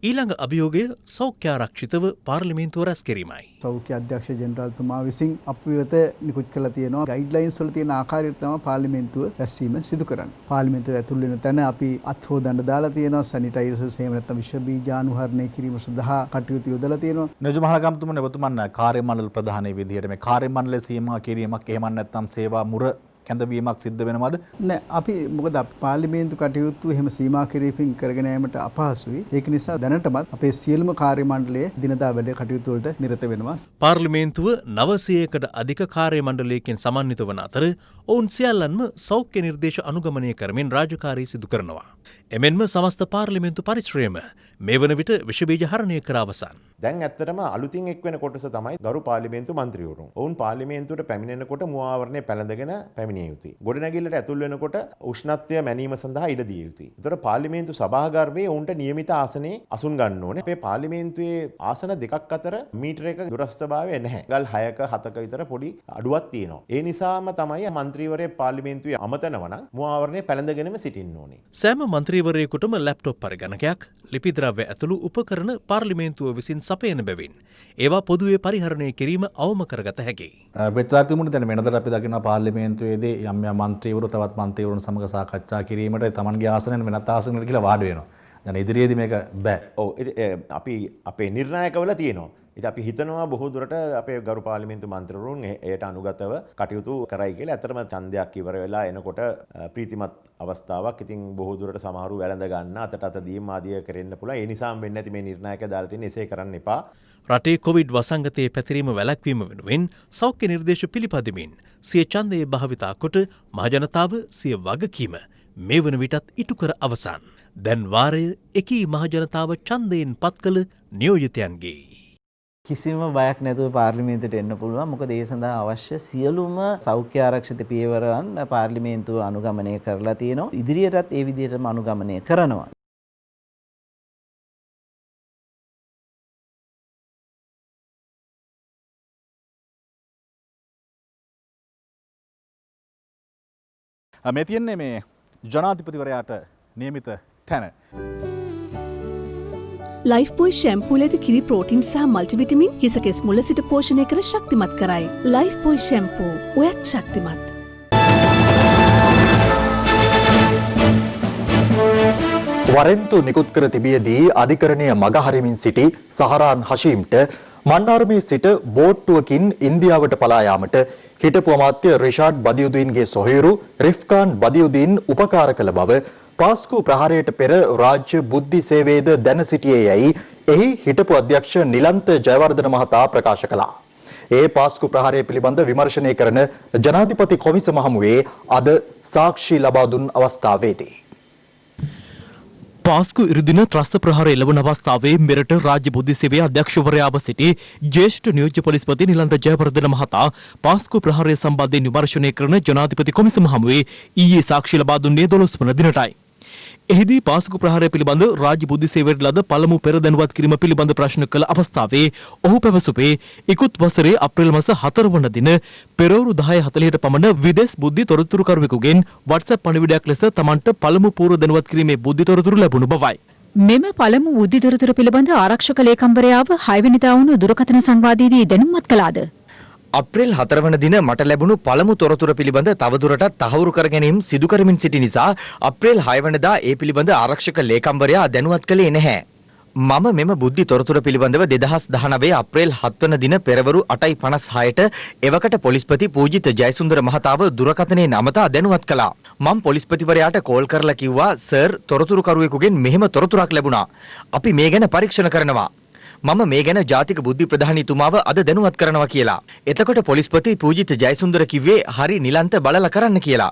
ඊළඟ අභියෝගය සෞඛ්‍යාරක්ෂිතව පාර්ලිමේන්තුව රැස් කිරීමයි. සෞඛ්‍ය අධ්‍යක්ෂ ජෙනරාල්තුමා විසින් අප වෙත නිකුත් කළ තියෙනවා ගයිඩ්ලයින්ස් වල තියෙන ආකාරයට තමයි පාර්ලිමේන්තුව රැස්වීම සිදු කරන්නේ. පාර්ලිමේන්තුව ඇතුල් වෙන තැන අපි අත්හොදන්න දාලා තියෙනවා සැනිටයිසර්ස් එහෙම නැත්නම් විෂ බීජානුහරණය කිරීම සඳහා කටයුතු යොදලා තියෙනවා. නිර්මහලගම්තුමනි ඔබතුමන් කාර්ය මණ්ඩල ප්‍රධානී විදිහට මේ කාර්ය මණ්ඩලයේ සීමා කිරීමක් එහෙම නැත්නම් සේවා මුර කැඳවීමක් සිද්ධ වෙනවද? නෑ අපි මොකද පාර්ලිමේන්තු කටයුතු එහෙම සීමා කිරීමකින් කරගෙන යාමට අපහසුයි. ඒක නිසා දැනටමත් අපේ සියලුම කාර්ය මණ්ඩලය දිනදා වැඩ කටයුතු වලට නිරත වෙනවා. පාර්ලිමේන්තුව 900කට අධික කාර්ය මණ්ඩලයකින් සමන්විත වන අතර ඔවුන් සියල්ලන්ම සෞඛ්‍ය නිර්දේශ අනුගමනය කරමින් රාජකාරී සිදු කරනවා. එමෙන්ම සමස්ත පාර්ලිමේන්තු පරිශ්‍රයම මේ වන විට විෂ බීජ හරණය කර අවසන්. දැන් ඇත්තටම අලුතින් එක් වෙන කොටස තමයි ගරු පාර්ලිමේන්තු මන්ත්‍රීවරුන්. ඔවුන් පාර්ලිමේන්තුවට පැමිණෙනකොට මුවාවරණය පැළඳගෙන පැමිණෙනවා. පැමිණිය යුතුයි. ගොඩනැගිල්ලට ඇතුල් වෙනකොට උෂ්ණත්වය මැනීම සඳහා ඉඩ දිය යුතුයි. ඒතර පාර්ලිමේන්තු සභාගර්භයේ උන්ට නියමිත ආසනයේ අසුන් ගන්න ඕනේ. අපේ පාර්ලිමේන්තුවේ ආසන දෙකක් අතර මීටර එක දුරස්ථභාවය නැහැ. ගල් 6ක 7ක විතර පොඩි අඩුවක් තියෙනවා. ඒ නිසාම තමයි මන්ත්‍රීවරයෙක් පාර්ලිමේන්තුවේ අමතනවා නම් මුවාවරණය පැලඳගෙනම සිටින්න ඕනේ. සෑම මන්ත්‍රීවරයෙකුටම ලැප්ටොප් පරිගණකයක්, ලිපි ද්‍රව්‍ය ඇතුළු උපකරණ පාර්ලිමේන්තුව විසින් සපයන බැවින් ඒවා පොදුවේ පරිහරණය කිරීම අවම කරගත හැකියි. බෙත්වාර්තිමුණ දැන් වෙනදට අපි දකිනවා පාර්ලිමේන්තුවේදී යම් යම් මන්ත්‍රීවරු තවත් මන්ත්‍රීවරුන් සමග සාකච්ඡා කිරීමට තමන්ගේ ආසනයෙන් වෙනත් ආසනයකට ගිහලා වාඩි වෙනවා. දැන් ඉදිරියේදී මේක බෑ. ඔව් අපි අපේ නිර්ණායකවල තියෙනවා. ඉතින් අපි හිතනවා බොහෝ දුරට අපේ ගරු පාර්ලිමේන්තු මන්ත්‍රීවරුන් එයට අනුගතව කටයුතු කරයි කියලා. ඇත්තටම ඡන්දයක් ඉවර වෙලා එනකොට ප්‍රීතිමත් අවස්ථාවක්. ඉතින් බොහෝ දුරට සමහරු වැළඳ ගන්න අතට දීම් ආදිය කරෙන්න පුළුවන්. ඒ නිසාම වෙන්නේ නැති මේ නිර්ණායක දාලා තියෙන එසේ කරන්න එපා. රටේ කොවිඩ් වසංගතයේ පැතිරීම වැළැක්වීම වෙනුවෙන් සෞඛ්‍ය නිර්දේශ පිළිපදිමින් සිය ඡන්දයේ භාවිතා කොට මහජනතාව සිය වගකීම මේ වන විටත් ඉටු කර අවසන්. දැන් වාරය එකී මහජනතාව ඡන්දයෙන් පත් කළ නියෝජිතයන්ගේ. කිසිම බයක් නැතුව පාර්ලිමේන්තුවට එන්න පුළුවන්. මොකද ඒ සඳහා අවශ්‍ය සියලුම සෞඛ්‍ය ආරක්ෂිත පියවරන් පාර්ලිමේන්තුව අනුගමනය කරලා තියෙනවා. ඉදිරියටත් ඒ විදිහටම අනුගමනය කරනවා. මේ තියන්නේ මේ ජනාධිපතිවරයාට නියමිත තැන. ලයිෆ් බොයි ෂැම්පූල ඇති කිරි ප්‍රෝටින් සහ මල්ටිවිටමින් හිසකෙස් මුල සිට පෝෂණය කර ශක්තිමත් කරයි. ලයිෆ් බොයි ෂැම්පූ ඔයත් ශක්තිමත්. වරෙන්තු නිකුත් කර තිබියදී අධිකරණය මගහරිමින් සිටි සහරාන් හෂීම්ට මන්නාරමේ සිට බෝට්ටුවකින් ඉන්දියාවට පලා යාමට හිටපු අමාත්‍ය රිෂාඩ් බදියුදීන්ගේ සොහොයුරු රිෆ්කාන් බදියුදීන් උපකාර කළ බව පාස්කු ප්‍රහාරයට පෙර රාජ්‍ය බුද්ධි සේවයේද දැන සිටියේ යැයි එහි හිටපු අධ්‍යක්ෂ නිලන්ත ජයවර්ධන මහතා ප්‍රකාශ කළා. ඒ පාස්කු ප්‍රහාරය පිළිබඳ විමර්ශනය කරන ජනාධිපති කොමිසම හමුවේ අද සාක්ෂි ලබා දුන් අවස්ථාවේදී පාස්කු ඉරුදින ත්‍රස්ත ප්‍රහාර එළවන අවස්ථාවේ මෙරට රාජ්‍ය බුද්ධි සේවයේ අධ්‍යක්ෂවරයාව සිටි ජ්‍යෙෂ්ඨ නියෝජ්‍ය පොලිස්පති නිලන්ත ජයවර්ධන මහතා පාස්කු ප්‍රහාරය සම්බන්ධයෙන් විමර්ශනය කරන ජනාධිපති කොමිසම හමුවේ ඊයේ සාක්ෂි ලබා දුන්නේ 12 වන දිනටයි. එහිදී පාස්කු ප්‍රහාරය පිළිබඳ රාජ්‍ය බුද්ධි සේවයට ලද පළමු පෙර දැනුවත් කිරීම පිළිබඳ ප්‍රශ්න කළ අවස්ථාවේ ඔහු පැවසුවේ ඉකුත් වසරේ අප්‍රේල් මාස 4 වන දින පෙරවරු 10:40ට පමණ විදේශ බුද්ධි තොරතුරුකරුවෙකුගෙන් WhatsApp පණිවිඩයක් ලෙස තමන්ට පළමු පූර්ව දැනුවත් කිරීමේ බුද්ධි තොරතුරු ලැබුණු බවයි. මෙම පළමු බුද්ධි තොරතුරු පිළිබඳ ආරක්ෂක ලේකම්වරයාව 6 වෙනිදා වුණු දුරකථන සංවාදයේදී දැනුම්වත් කළාද? අප්‍රේල් 4 වන දින මට ලැබුණු පළමු තොරතුර පිළිබඳ තවදුරටත් තහවුරු කර ගැනීම සිදු කරමින් සිටි නිසා අප්‍රේල් 6 වනදා ඒ පිළිබඳ ආරක්ෂක ලේකම්වරයා දැනුවත් කළේ නැහැ. මම මෙම බුද්ධි තොරතුර පිළිබඳව 2019 අප්‍රේල් 7 වන දින පෙරවරු 8:56ට එවකට පොලිස්පති පූජිත ජයසුන්දර මහතාව දුරකථනයේ නමතා දැනුවත් කළා. මම පොලිස්පතිවරයාට කෝල් කරලා කිව්වා සර් තොරතුරුකරුවෙකුගෙන් මෙහෙම තොරතුරක් ලැබුණා. අපි මේ ගැන පරීක්ෂණ කරනවා. මම මේ ගැන ජාතික බුද්ධි ප්‍රධානීතුමාව අද දැනුවත් කරනවා කියලා. එතකොට පොලිස්පති පූජිත ජයසුන්දර කිව්වේ හරි නිලන්ත බලලා කරන්න කියලා.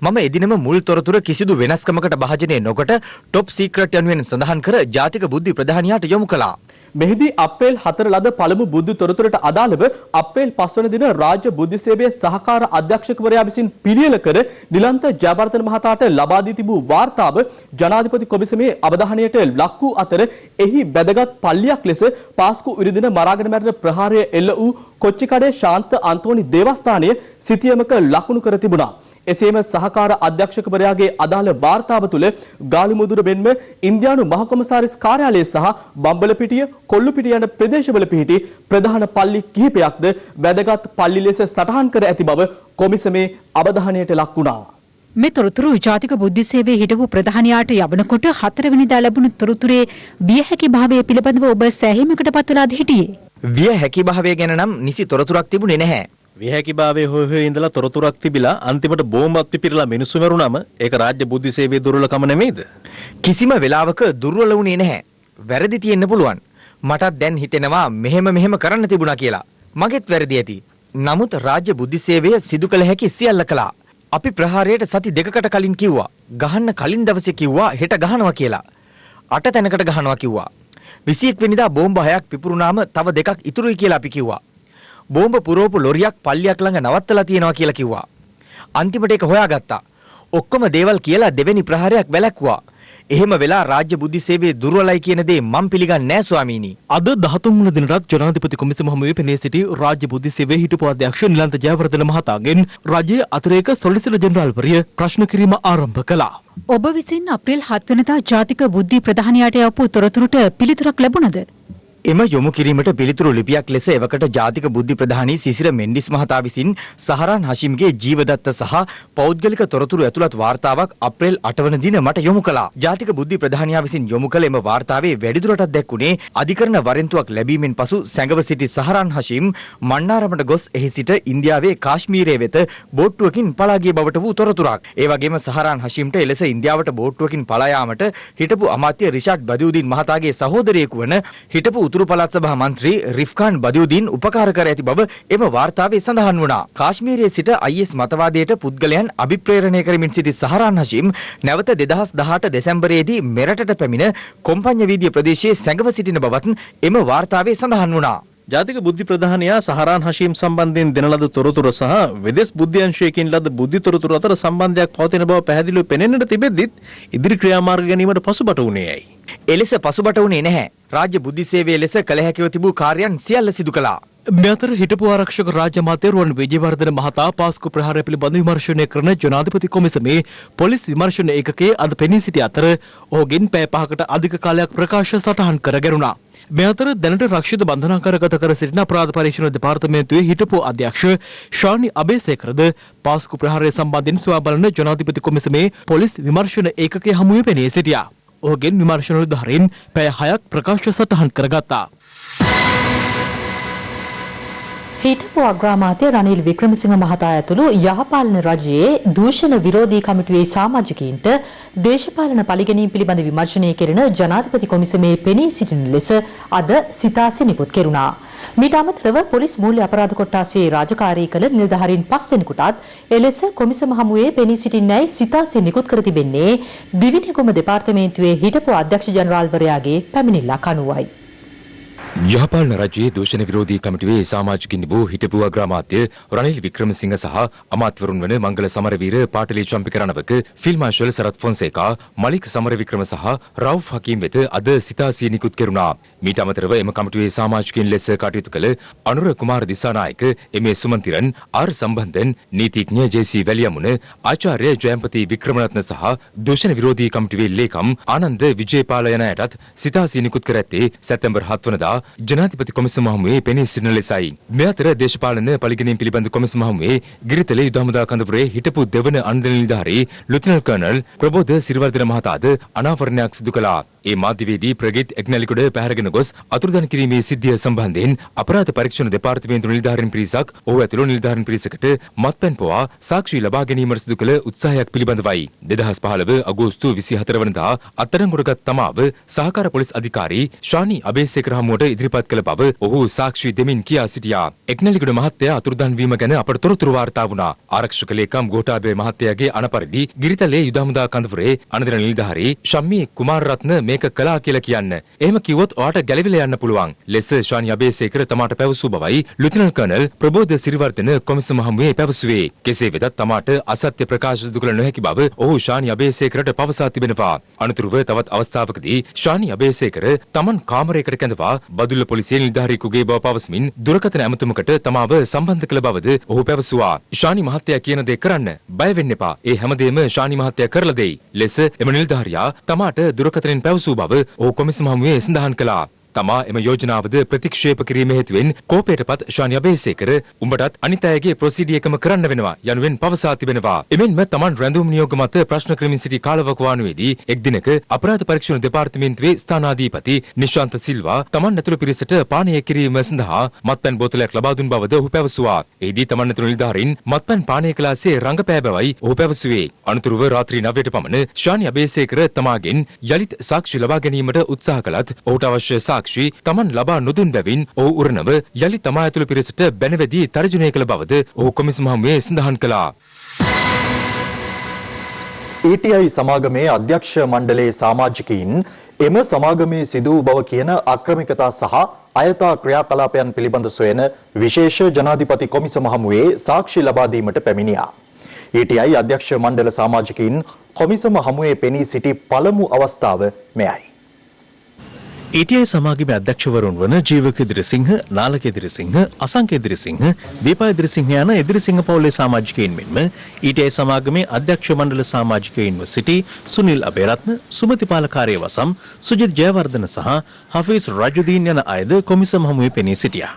මම එදිනම මුල් තොරතුර කිසිදු වෙනස්කමකට භාජනය නොකොට টොප් සීක්‍රට් යනුවෙන් සඳහන් කර ජාතික බුද්ධි ප්‍රධානියාට යොමු කළා. මෙහිදී අප්‍රේල් 4 ලද පළමු බුද්ධි තොරතුරට අදාළව අප්‍රේල් 5 වන දින රාජ්‍ය බුද්ධි සේවයේ සහකාර අධ්‍යක්ෂකවරයා විසින් පිළියෙල කර නිලන්ත ජයවර්ධන මහතාට ලබා දී තිබූ වාර්තාව ජනාධිපති කොමිසමේ අවධානයට ලක් වූ අතර එහි වැදගත් පල්ලියක් ලෙස පාස්කු ඉරිදින මරාගෙන මැරෙන ප්‍රහාරය එල්ල වූ කොච්චිකඩේ ශාන්ත අන්තෝනි දේවස්ථානය සිතියමක ලකුණු කර තිබුණා. එසේම සහකාර අධ්‍යක්ෂකවරයාගේ අදාළ වාර්තාව තුළ ගාලිමුදුර මෙන්ම ඉන්දියානු මහකොමසාරිස් කාර්යාලය සහ බම්බලපිටිය කොල්ලුපිටිය යන ප්‍රදේශවල පිහිටි ප්‍රධාන පල්ලි කිහිපයක්ද වැදගත් පල්ලි ලෙස සටහන් කර ඇති බව කොමිසමේ අවධානයට ලක් වුණා. මේ තොරතුරු ජාතික බුද්ධි සේවයේ හිටපු ප්‍රධානියාට යවනකොට 4 වෙනිදා ලැබුණු තොරතුරේ විය හැකි භාවය පිළිබඳව ඔබ සෑහීමකට පත් වෙලාද හිටියේ? විය හැකි භාවය ගැන නම් නිසි තොරතුරක් තිබුණේ නැහැ. විහැකිභාවයේ හොය ඉඳලා තොරතුරක් තිබිලා අන්තිමට බෝම්බක් පිපිරලා මිනිස්සු මරුණාම ඒක රාජ්‍ය බුද්ධි සේවයේ දුර්වලකම නෙමෙයිද? කිසිම වෙලාවක දුර්වල වුණේ නැහැ. වැරදි තියෙන්න පුළුවන්. මටත් දැන් හිතෙනවා මෙහෙම කරන්න තිබුණා කියලා. මගෙත් වැරදි ඇති. නමුත් රාජ්‍ය බුද්ධි සේවය සිදු කළ හැකි සියල්ල කළා. අපි ප්‍රහාරයට සති 2කට කලින් කිව්වා. ගහන්න කලින් දවසේ කිව්වා හෙට ගහනවා කියලා. 8 තැනකට ගහනවා කිව්වා. 21 වෙනිදා බෝම්බ 6ක් පිපුරුනාම තව 2ක් ඉතුරුයි කියලා අපි කිව්වා. බෝම්බ පුරවපු ලොරියක් පල්ලියක් ළඟ නවත්තලා තියෙනවා කියලා කිව්වා. අන්තිමට ඒක හොයාගත්තා. ඔක්කොම දේවල් කියලා දෙවෙනි ප්‍රහාරයක් වැළැක්වුවා. එහෙම වෙලා රාජ්‍ය බුද්ධි සේවයේ දුර්වලයි කියන දේ මම පිළිගන්නේ නැහැ ස්වාමීනි. අද 13 වන දිනටත් ජනාධිපති කොමිසම හමුවේ පෙනී සිටි රාජ්‍ය බුද්ධි සේවයේ හිටපු අධ්‍යක්ෂ නිලන්ත ජයවර්ධන මහතාගෙන් රජයේ අතිරේක සොලිසිටර් ජෙනරාල්වරිය ප්‍රශ්න කිරීම ආරම්භ කළා. ඔබ විසින් අප්‍රේල් 7 වෙනිදා ජාතික බුද්ධි ප්‍රධානියාට යවපු තොරතුරට පිළිතුරක් ලැබුණද? එම යොමු කිරීමට පිළිතුරු ලිපියක් ලෙස එවකට ජාතික බුද්ධි ප්‍රධානී සිසිර මෙන්ඩිස් මහතා විසින් සහරාන් හෂිම්ගේ ජීවදත්ත සහ පෞද්ගලික තොරතුරු ඇතුළත් වාර්තාවක් අප්‍රේල් 8 වන දින මට යොමු කළා. ජාතික බුද්ධි ප්‍රධානියා විසින් යොමු කළ එම වාර්තාවේ වැඩිදුරටත් දැක්ුණේ අධිකරණ වරෙන්තුවක් ලැබීමෙන් පසු සැඟව සිටි සහරාන් හෂිම් මන්නාරමට ගොස් එහි සිට ඉන්දියාවේ කාශ්මීරයේ වෙත බෝට්ටුවකින් පලා ගිය බවට වූ තොරතුරක්. ඒ වගේම සහරාන් හෂිම්ට එලෙස ඉන්දියාවට බෝට්ටුවකින් පලා යාමට හිටපු අමාත්‍ය රිෂාඩ් බදියුදීන් මහතාගේ සහෝදරයෙකු වන හිටපු උතුරු පළාත් සභා මන්ත්‍රී රිෆ්කාන් බදියුදීන් උපකාර කර ඇති බව එම වාර්තාවේ සඳහන් වුණා. කාශ්මීරයේ සිට IS මතවාදයට පුද්ගලයන් අභිප්‍රේරණය කරමින් සිටි සහරාන් හෂිම් නැවත 2018 දෙසැම්බරයේදී මෙරටට පැමිණ කොම්පඤ්ඤ වීදිය ප්‍රදේශයේ සැඟව සිටින බවත් එම වාර්තාවේ සඳහන් වුණා. ජාතික බුද්ධි ප්‍රධානියා සහරාන් හෂීම් සම්බන්ධයෙන් දෙන ලද තොරතුරු සහ විදේශ බුද්ධි අංශයකින් ලද බුද්ධි තොරතුරු අතර සම්බන්ධයක් පවතින බව පැහැදිලිව පෙනෙන්නට තිබෙද්දිත් ඉදිරි ක්‍රියාමාර්ග ගැනීමට පසුබට වුණේ ඇයි? එලෙස පසුබට වුණේ නැහැ. රාජ්‍ය බුද්ධි සේවයේ ලෙස කළ හැකිව තිබූ කාර්යයන් සියල්ල සිදු කළා. මේ අතර හිටපු ආරක්ෂක රාජ්‍ය අමාත්‍ය රුවන් විජේවර්ධන මහතා පාස්කු ප්‍රහාරය පිළිබඳ විමර්ශනය කරන ජනාධිපති කොමිසමේ පොලිස් විමර්ශන ඒකකයේ අද පෙනී සිටි අතර ඔහුගෙන් පැය 5කට අධික කාලයක් ප්‍රකාශ සටහන් කරගෙනුණා. මේ අතර දැනට රක්ෂිත බන්ධනාගාරගත කර සිටින අපරාධ පරීක්ෂණ දෙපාර්තමේන්තුවේ හිටපු අධ්‍යක්ෂ ශානි අබේසේකරද පාස්කු ප්‍රහාරය සම්බන්ධයෙන් සොයා බලන ජනාධිපති කොමිසමේ පොලිස් විමර්ශන ඒකකයේ හමුවේ පෙනී සිටියා. ඔහුගෙන් විමර්ශන නිලධාරීන් පැය 6ක් ප්‍රකාශ සටහන් කරගත්තා. හිටපු අග්‍රාමාත්‍ය රනිල් වික්‍රමසිංහ මහතා ඇතුළු යහපාලන රජයේ දූෂණ විරෝධී කමිටුවේ සමාජිකයින්ට දේශපාලන පරිගැනීම් පිළිබඳ විමර්ශනය කෙරෙන ජනාධිපති කොමිසමේ පෙනී සිටින ලෙස අද සිතාසි නිකුත් කෙරුණා. මීට අමතරව පොලිස් මූල්‍ය අපරාධ කොට්ටාසයේ රාජකාරී කළ නිලධාරීන් 5 දෙනෙකුටත් එලෙස කොමිසම හමුවේ පෙනී සිටින්නයි සිතාසි නිකුත් කර තිබෙන්නේ දිවිනැගුම දෙපාර්තමේන්තුවේ හිටපු අධ්‍යක්ෂ ජනරාල්වරයාගේ පැමිණිල්ලක් අනුවයි. යහපාලන රජයේ දූෂණ විරෝධී කමිටුවේ සමාජිකින් වූ හිටපු අග්‍රාමාත්‍ය රනිල් වික්‍රමසිංහ සහ අමාත්‍යවරුන් වන මංගල සමරවීර පාටලී චම්පික රණවක ෆිල්ම් මාර්ෂල් සරත් ෆොන්සේකා මලික් සමරවික්‍රම සහ රවුෆ් හකීම් වෙත අද සිතාසිය නිකුත් කෙරුණා. මීට අමතරව එම කමිටුවේ සමාජිකින් ලෙස කටයුතු කළ අනුර කුමාර දිසානායක එම්.ඒ. සුමන්තිරන් ආර් සම්බන්ධන් නීතිඥ ජේ.සී. වැලියමුණ ආචාර්ය ජයම්පති වික්‍රමරත්න සහ දූෂණ විරෝධී කමිටුවේ ලේකම් ආනන්ද විජේපාල යන අයටත් සිතාසිය නිකුත් කර ඇත්තේ සැප්තැම්බර් 7 වනදා ජනාධිපති කොමිසම හමුවේ පෙනී සිටින ලෙසයි. මේ අතර දේශපාලන පරිගැනීම් පිළිබඳ කොමිසම හමුවේ ගිරිතල යුද හමුදා කඳවුරේ හිටපු දෙවන අන්දන නිලධාරී ලුතිනල් කර්නල් ප්‍රබෝධ සිරිවර්ධන මහතාද අනාවරණයක් සිදු කළා. ඒ මාධ්‍යවේදී ප්‍රගීත් එක්නැලිකොඩ පැහැරගෙන ගොස් අතුරුදන් කිරීමේ සිද්ධිය සම්බන්ධයෙන් අපරාධ පරීක්ෂණ දෙපාර්තමේන්තු නිලධාරීන් පිරිසක් ඔහු ඇතුළු නිලධාරීන් පිරිසකට මත්පැන් පවා සාක්ෂි ලබා ගැනීමට සිදු කළ උත්සාහයක් පිළිබඳවයි. 2015 අගෝස්තු 24 වනදා අත්අඩංගුවටගත් තමාව සහකාර පොලිස් අධිකාරී ශානි අබේසේකර හමුවට ඉදිරිපත් කළ බව ඔහු සාක්ෂි දෙමින් කියා සිටියා. එක්නැලිකොඩ මහත්තයා අතුරුදන් වීම ගැන අපට තොරතුරු වාර්තා වුණා. ආරක්ෂක ලේකම් ගෝඨාභය මහත්තයාගේ අනපරිදි ගිරිතලේ යුද හමුදා කඳවුරේ අනදින නිලධාරී ශම්මී කුමාරරත්න මේක කළා කියලා කියන්න. එහෙම කිව්වොත් ඔයාට ගැලවිලා යන්න පුළුවන්. ලෙස ශානි අබේසේකර තමාට පැවසූ බවයි ලුතිනල් කර්නල් ප්‍රබෝධ සිරිවර්ධන කොමිසම හමුවේ පැවසුවේ. කෙසේ වෙතත් තමාට අසත්‍ය ප්‍රකාශ සිදු කළ නොහැකි බව ඔහු ශානි අබේසේකරට පවසා තිබෙනවා. අනතුරුව තවත් අවස්ථාවකදී ශානි අබේසේකර තමන් කාමරයකට කැඳවා බදුල්ල පොලිසිය නිලධාරියෙකුගේ බව පවසමින් දුරකථන ඇමතුමකට තමාව සම්බන්ධ කළ බවද ඔහු පැවසුවා. ශානි මහත්තයා කියන දේ කරන්න බය වෙන්න එපා. ඒ හැමදේම ශානි මහත්තයා කරලා දෙයි. ලෙස එම නිලධාරියා තමාට දුරකථනෙන් පැවසූ බව ඔහු කොමිසම හමුවේ සඳහන් කළා. තමා එම යෝජනාවද ප්‍රතික්ෂේප කිරීම හේතුවෙන් කෝපයටපත් ශානි අබේසේකර උඹටත් අනිත් අයගේ ප්‍රොසීඩියකම කරන්න වෙනවා යනුවෙන් පවසා තිබෙනවා. එමෙන්ම තමන් රැඳුම් නියෝග මත ප්‍රශ්න කරමින් සිටි කාලවකවානුවේදී එක් දිනක අපරාධ පරීක්ෂණ දෙපාර්තමේන්තුවේ ස්ථානාධිපති නිශාන්ත සිල්වා තමන් ඇතුළු පිරිසට පානය කිරීම සඳහා මත්පැන් බෝතලයක් ලබා දුන් බවද ඔහු පැවසුවා. එහිදී තමන් ඇතුළු නිලධාරීන් මත්පැන් පානය කළාසේ රංගපෑ බවයි ඔහු පැවසුවේ. අනතුරුව රාත්‍රී 9ට පමණ ශානි අබේසේකර තමාගෙන් යලිත් සාක්ෂි ලබා ගැනීමට උත්සාහ කළත් ඔහුට අවශ්‍ය තමන් ලබා නොදුන් බැවින් ඔහු උරණව යලි තමා ඇතුළු පිරිසට බැනවැදී තර්ජනය කළ බවද ඔහු කොමිසම හමුවේ සඳහන් කළා. ETI සමාගමේ අධ්‍යක්ෂ මණ්ඩලයේ සමාජිකයින් එම සමාගමේ සිදු වූ බව කියන අක්‍රමිකතා සහ අයථා ක්‍රියාකලාපයන් පිළිබඳ සොයන විශේෂ ජනාධිපති කොමිසම හමුවේ සාක්ෂි ලබා දීමට පැමිණියා. ETI අධ්‍යක්ෂ මණ්ඩල සමාජිකයින් කොමිසම හමුවේ පෙනී සිටි පළමු අවස්ථාව මෙයයි. ETI සමාගමේ අධ්‍යක්ෂවරුන් වන ජීවක ඉදිරිසිංහ, නාලක ඉදිරිසිංහ, අසංක ඉදිරිසිංහ, දීපා ඉදිරිසිංහ යන ඉදිරිසිංහ පවුලේ සමාජිකයින් මෙන්ම ETI සමාගමේ අධ්‍යක්ෂ මණ්ඩල සමාජිකයින්ව සිටි සුනිල් අබේරත්න, සුමති පාලකාරී වසම්, සුජිත් ජයවර්ධන සහ හෆීස් රජුදීන් යන අයද කොමිසම හමුවේ පෙනී සිටියා.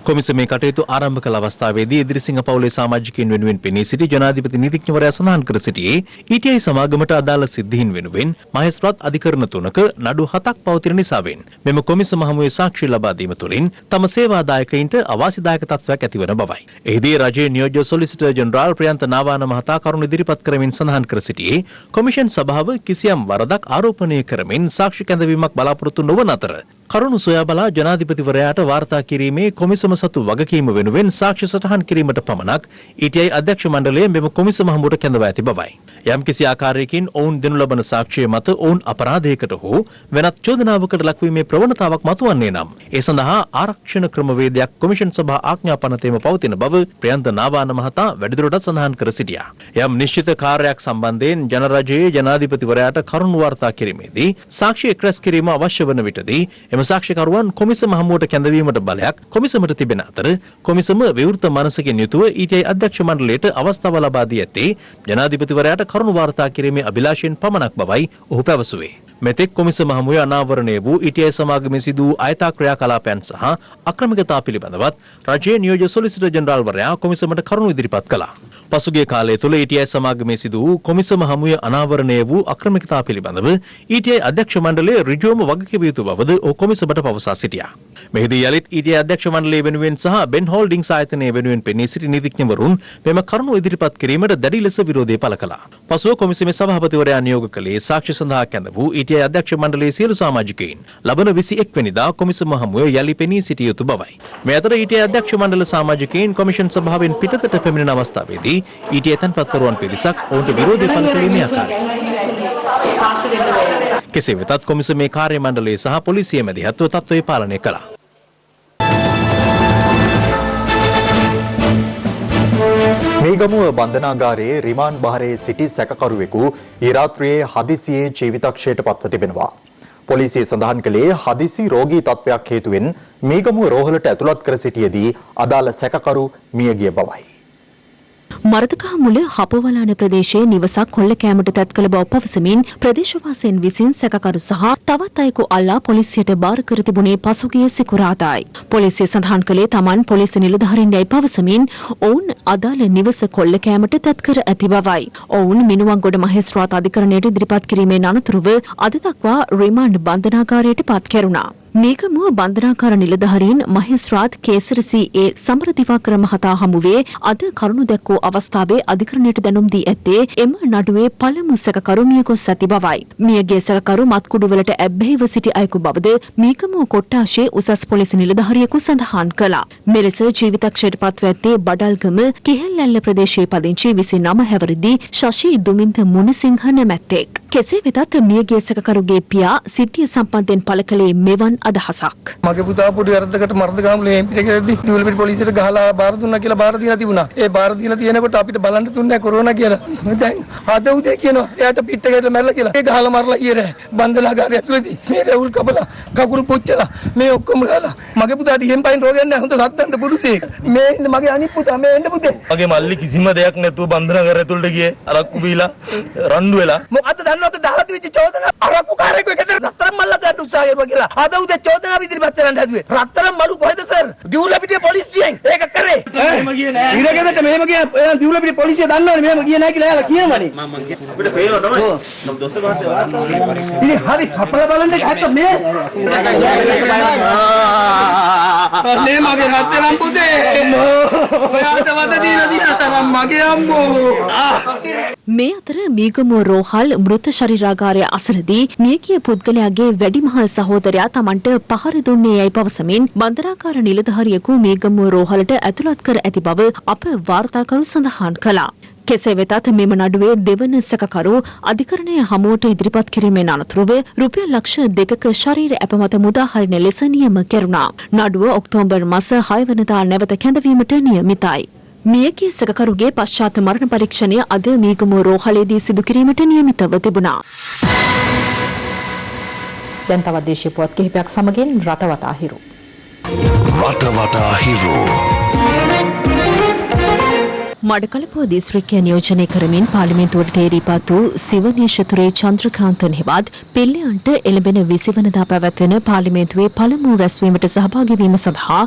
කොමිසමේ කටයුතු ආරම්භ කළ අවස්ථාවේදී ඉදිරිසිංහ පවුලේ සමාජිකයින් වෙනුවෙන් පෙනී සිටි ජනාධිපති නීතිඥවරයා සඳහන් කර සිටියේ ETI සමාගමට අදාළ සිද්ධීන් වෙනුවෙන් මහේස්ත්‍රාත් අධිකරණ 3ක නඩු 7ක් පවතින නිසාවෙන් මෙම කොමිසම හමුවේ සාක්ෂි ලබා දීම තුළින් තම සේවාදායකයින්ට අවාසිදායක තත්ත්වයක් ඇතිවන බවයි. එහිදී රජයේ නියෝජ්‍ය සොලිසිටර් ජෙනරාල් ප්‍රියන්ත නාවාන මහතා කරුණු ඉදිරිපත් කරමින් සඳහන් කර සිටියේ කොමිෂන් සභාව කිසියම් වරදක් ආරෝපණය කරමින් සාක්ෂි කැඳවීමක් බලාපොරොත්තු නොවන අතර කරුණු සොයා බලා ජනාධිපතිවරයාට වාර්තා කිරීමේ කොමිසම සතු වගකීම වෙනුවෙන් සාක්ෂි සටහන් කිරීමට පමණක් ETI අධ්‍යක්ෂ මණ්ඩලය මෙම කොමිසම හමුවට කැඳවා ඇති බවයි. යම්කිසි ආකාරයකින් ඔවුන් දෙනු ලබන සාක්ෂිය මත ඔවුන් අපරාධයකට හෝ වෙනත් චෝදනාවකට ලක්වීමේ ප්‍රවණතාවක් මතුවන්නේ නම් ඒ සඳහා ආරක්ෂණ ක්‍රමවේදයක් කොමිෂන් සභා ආඥා පනතේම පවතින බව ප්‍රියන්ත නාවාන මහතා වැඩිදුරටත් සඳහන් කර සිටියා. යම් නිශ්චිත කාර්යයක් සම්බන්ධයෙන් ජනරජයේ ජනාධිපතිවරයාට කරුණු වාර්තා කිරීමේදී සාක්ෂි එක්රැස් කිරීම අවශ්‍ය වන විටදී එම සාක්ෂිකරුවන් කොමිසම හමුවට කැඳවීමට බලයක් කොමිසමට තිබෙන අතර කොමිසම විවෘත මනසකින් යුතුව ETI අධ්‍යක්ෂ මණ්ඩලයට අවස්ථාව ලබා දී ඇත්තේ ජනාධිපතිවරයාට කරුණු වාර්තා කිරීමේ අභිලාෂයෙන් පමණක් බවයි ඔහු පැවසුවේ. මෙතෙක් කොමිසම හමුවේ අනාවරණය වූ ETI සමාගමේ සිදු වූ අයථා ක්‍රියාකලාපයන් සහ අක්‍රමිකතා පිළිබඳවත් රජයේ නියෝජ්‍ය සොලිසිටර් ජෙනරාල්වරයා කොමිසමට කරුණු ඉදිරිපත් කළා. පසුගිය කාලය තුළ ETI සමාගමේ සිදු වූ කොමිසම හමුවේ අනාවරණය වූ අක්‍රමිකතා පිළිබඳව ETI අධ්‍යක්ෂ මණ්ඩලය ඍජුවම වගකිව යුතු බවද ඔහු කොමිසමට පවසා සිටියා. මෙහිදී යලිත් ETI අධ්‍යක්ෂ මණ්ඩලය වෙනුවෙන් සහ බෙන් හෝල්ඩින්ග්ස් ආයතනය වෙනුවෙන් පෙනී සිටි නීතිඥවරුන් මෙම කරුණු ඉදිරිපත් කිරීමට දැඩි ලෙස විරෝධය පළ කළා. පසුව කොමිසමේ සභාපතිවරයා නියෝග කළේ සාක්ෂි සඳහා කැඳ වූ ETI අධ්‍යක්ෂ මණ්ඩලයේ සියලු සමාජිකයින් ලබන 21 වෙනිදා කොමිසම හමුවේ යලි පෙනී සිටිය යුතු බවයි. මේ අතර ETI අධ්‍යක්ෂ මණ්ඩල සමාජිකයින් කොමිෂන් සභාවෙන් පිටතට පැමිණෙන අවස්ථාවේදී ETI තැන්පත්කරුවන් පිරිසක් ඔවුන්ට විරෝධය පළ කිරීමේ ආකාරය. කෙසේ වෙතත් කොමිසමේ කාර්ය මණ්ඩලය සහ පොලිසිය මැදිහත්ව තත්ත්වය පාලනය කළා. මේගමුව බන්ධනාගාරයේ රිමාන්ඩ් භාරයේ සිටි සැකකරුවෙකු ඊ රාත්‍රියේ හදිසියේ ජීවිතක්ෂයට පත්ව තිබෙනවා. පොලිසිය සඳහන් කළේ හදිසි රෝගී තත්ත්වයක් හේතුවෙන් මේගමුව රෝහලට ඇතුළත් කර සිටියේදී අදාළ සැකකරු මියගිය බවයි. මරතකහමුල හපවලාන ප්‍රදේශයේ නිවසක් කොල්ල කෑමට තැත් කළ බව පවසමින් ප්‍රදේශවාසීන් විසින් සැකකරු සහ තවත් අයෙකු අල්ලා පොලිසියට බාර කර තිබුණේ පසුගිය සිකුරාදායි. පොලිසිය සඳහන් කළේ තමන් පොලිස් නිලධාරීන් යයි පවසමින් ඔවුන් අදාළ නිවස කොල්ල කෑමට තැත් කර ඇති බවයි. ඔවුන් මිනුවන්ගොඩ මහේස්ත්‍රාත් අධිකරණයට ඉදිරිපත් කිරීමෙන් අනතුරුව අද දක්වා රිමාන්ඩ් බන්ධනාගාරයට පත් කෙරුණා. මේගමුව බන්ධනාකාර නිලධාරීන් මහේස්ත්‍රාත් කේසරසී සමරදිවාකර මහතා හමුවේ අද කරුණු දැක්වූ අවස්ථාවේ අධිකරණයට දැනුම් දී ඇත්තේ එම නඩුවේ පළමු සැකකරු මිය ගොස් ඇති බවයි. මියගේ සැකකරු මත්කුඩුවලට ඇබ්බැහිව සිටි අයෙකු බවද මේගමුව කොට්ටාශයේ උසස් පොලිස් නිලධාරියෙකු සඳහන් කළා. මෙලෙස ජීවිතක්ෂයට පත්ව ඇත්තේ බඩල්ගම කිහෙල්ලැල්ල ප්‍රදේශයේ පදිංචි 29 හැවිරිදි ශෂි දුමින්ද මුණසිංහ නැමැත්තෙක්. කෙසේ වෙතත් මියගේ සැකකරුගේ පියා සිද්ධිය සම්බන්ධයෙන් පළ කළේ මෙවන් අදහසක්. මගේ පුතා පොඩි වැරද්දකට මර්ධගාමුලේ එම්පිටකදී දිවුලපිට පොලිසියට ගහලා බාර දුන්නා කියලා බාර දීලා තිබුණා. ඒ බාර දීලා තියෙනකොට අපිට බලන්න දුන්නේ කොරෝනා කියලා. දැන් අද උදේ කියනවා එයාට පිට්ටකට මැරලා කියලා. ඒ ගහලා මරලා ඊයේ බන්ධනාගාරය ඇතුළේදී මේ රැවුල් කපලා කකුල් පුච්චලා මේ ඔක්කොම ගහලා මගේ පුතාට ඉහෙන් පයින් රෝගයක් නැහැ. හොඳ සද්දන්ත පුරුෂයෙක්. මේ ඉන්න මගේ අනිත් පුතා මේ එන්න පුතේ. මගේ මල්ලි කිසිම දෙයක් නැතුව බන්ධනාගාරය ඇතුළට ගියේ අරක්කු බීලා රණ්ඩු වෙලා. මොකද දන්නවද දහලා තිබිච්ච චෝදනා අරක්කු කාරයෙක් එකට රත්තරන් මල්ල ගන්න උත්සාහ කරුවා කියලා. අද උදේ චෝදනාව ඉදිරිපත් කරන්න හැදුවේ. රත්තරන් මලු කොහෙද සර්? දිවුලපිටිය පොලිසියෙන් ඒක කරේ. එහෙම ගියේ නෑ. ඉරගෙදරට මෙහෙම ගියා. දිවුලපිටිය පොලිසිය දන්නවනේ මෙහෙම ගියේ නෑ කියලා එයාලා කියනවනේ. මම අපිට පේනවා තමයි. දොස්තර මහත්තයා ඉතින් හරි කපලා බලන්න ඇත්ත මේ. අනේ මගේ රත්තරන් පුතේ. ඔයාට වද දීලා දිහා මගේ අම්මෝ. මේ අතර මීගමුව රෝහල් මෘත ශරීරාගාරය අසලදී මියගිය පුද්ගලයාගේ වැඩිමහල් සහෝදරයා තමන්ට පහර දුන්නේ යයි පවසමින් බන්ධනාකාර නිලධාරියෙකු මීගමුව රෝහලට ඇතුළත් කර ඇති බව අප වාර්තාකරු සඳහන් කළා. කෙසේ වෙතත් මෙම නඩුවේ දෙවන සැකකරු අධිකරණය හමුවට ඉදිරිපත් කිරීමෙන් අනතුරුව රුපියල් ලක්ෂ 2ක ශරීර ඇපමත මුදාහරින ලෙස නියම කෙරුණා. නඩුව ඔක්තෝබර් මාස 6 වෙනිදා නැවත කැඳවීමට නියමිතයි. මියගිය සැකකරුගේ පශ්චාත් මරණ පරීක්ෂණය අද මීගමුව රෝහලේදී සිදු කිරීමට නියමිතව තිබුණා. දැන් තවත් දේශීය පුවත් කිහිපයක් සමගින් රටවටා හිරු. රටවටා හිරු. මඩකලපුව දිස්ත්‍රික්කය නියෝජනය කරමින් පාර්ලිමේන්තුවට තේරීපත් වූ සිවනේශතුරේ චන්ද්‍රකාන්තන් හෙවත් පිල්ලයන්ට එළඹෙන 20 වනදා පැවැත්වෙන පාර්ලිමේන්තුවේ පළමු රැස්වීමට සහභාගී වීම සඳහා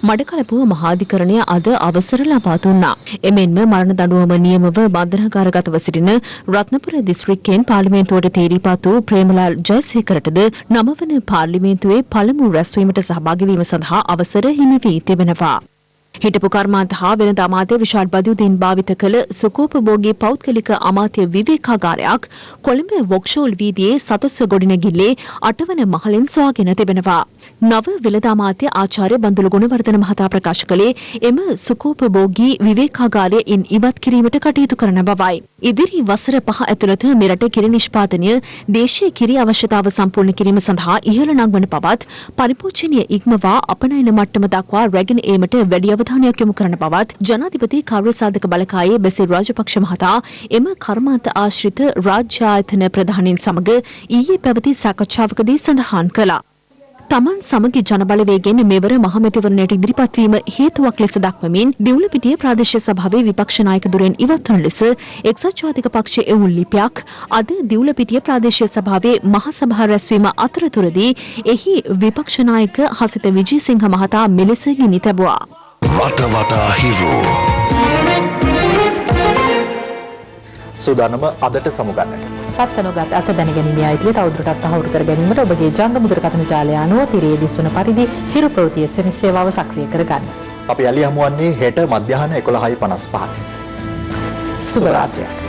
මඩකලපුව මහාධිකරණය අද අවසර ලබා දුන්නා. එමෙන්ම මරණ දඬුවම නියමව බන්ධනාගාරගතව සිටින රත්නපුර දිස්ත්‍රික්කයෙන් පාර්ලිමේන්තුවට තේරීපත් වූ ප්‍රේමලාල් ජයසේකරටද 9 වන පාර්ලිමේන්තුවේ පළමු රැස්වීමට සහභාගී වීම සඳහා අවසර හිමි වී තිබෙනවා. හිටපු කර්මාන්ත හා වෙනද අමාත්‍ය විශාල් බදුදීන් භාවිත කළ සුකෝපභෝගී පෞද්ගලික අමාත්‍ය විවේකාගාරයක් කොළඹ වොක්ෂෝල් වීදියේ සතොස්ස ගොඩනැගිල්ලේ 8 වන මහලෙන් සොයාගෙන තිබෙනවා. නව වෙළඳ අමාත්‍ය ආචාර්ය බන්දුල ගුණවර්ධන මහතා ප්‍රකාශ කළේ එම සුකෝපභෝගී විවේකාගාරය ඉන් ඉවත් කිරීමට කටයුතු කරන බවයි. ඉදිරි වසර 5 ඇතුළත මෙරට කිරි නිෂ්පාදනය දේශීය කිරි අවශ්‍යතාව සම්පූර්ණ කිරීම සඳහා ඉහළ නංවන බවත් පරිපෝෂණීය ඉක්මවා අපනයන මට්ටම දක්වා රැගෙන ඒමට වැඩි අවධානයක් යොමු කරන බවත් ජනාධිපති කාර්යසාධක බලකායේ බෙසිල් රාජපක්ෂ මහතා එම කර්මාන්ත ආශ්‍රිත රාජ්‍ය ආයතන ප්‍රධානීන් සමග ඊයේ පැවති සාකච්ඡාවකදී සඳහන් කළා. තමන් සමගි ජනබලවේගෙන් මෙවර මහමැතිවරණයට ඉදිරිපත් වීම හේතුවක් ලෙස දක්වමින් දිවුලපිටිය ප්‍රාදේශීය සභාවේ විපක්ෂ නායක දුරෙන් ඉවත් වන ලෙස එක්සත් ජාතික පක්ෂයේ එවුන් ලිපියක් අද දිවුලපිටිය ප්‍රාදේශීය සභාවේ මහ සභා රැස්වීම අතරතුරදී එහි විපක්ෂ නායක හසිත විජේසිංහ මහතා මෙලෙස ගිනි තැබුවා. රටවටා හිරු. සූදානම අදට සමුගන්නට. පත්තනොගත් අත දැනගැනීමේ අයිතිය තවදුරටත් තහවුරු කර ගැනීමට ඔබගේ ජංගම දුරකථන ජාලය අනුව තිරයේ දිස්වන පරිදි හිරු ප්‍රවෘත්ති SMS සේවාව සක්‍රිය කරගන්න. අපි යලි හමුවන්නේ හෙට මධ්‍යහන 11:55. සුබ රාත්‍රියක්.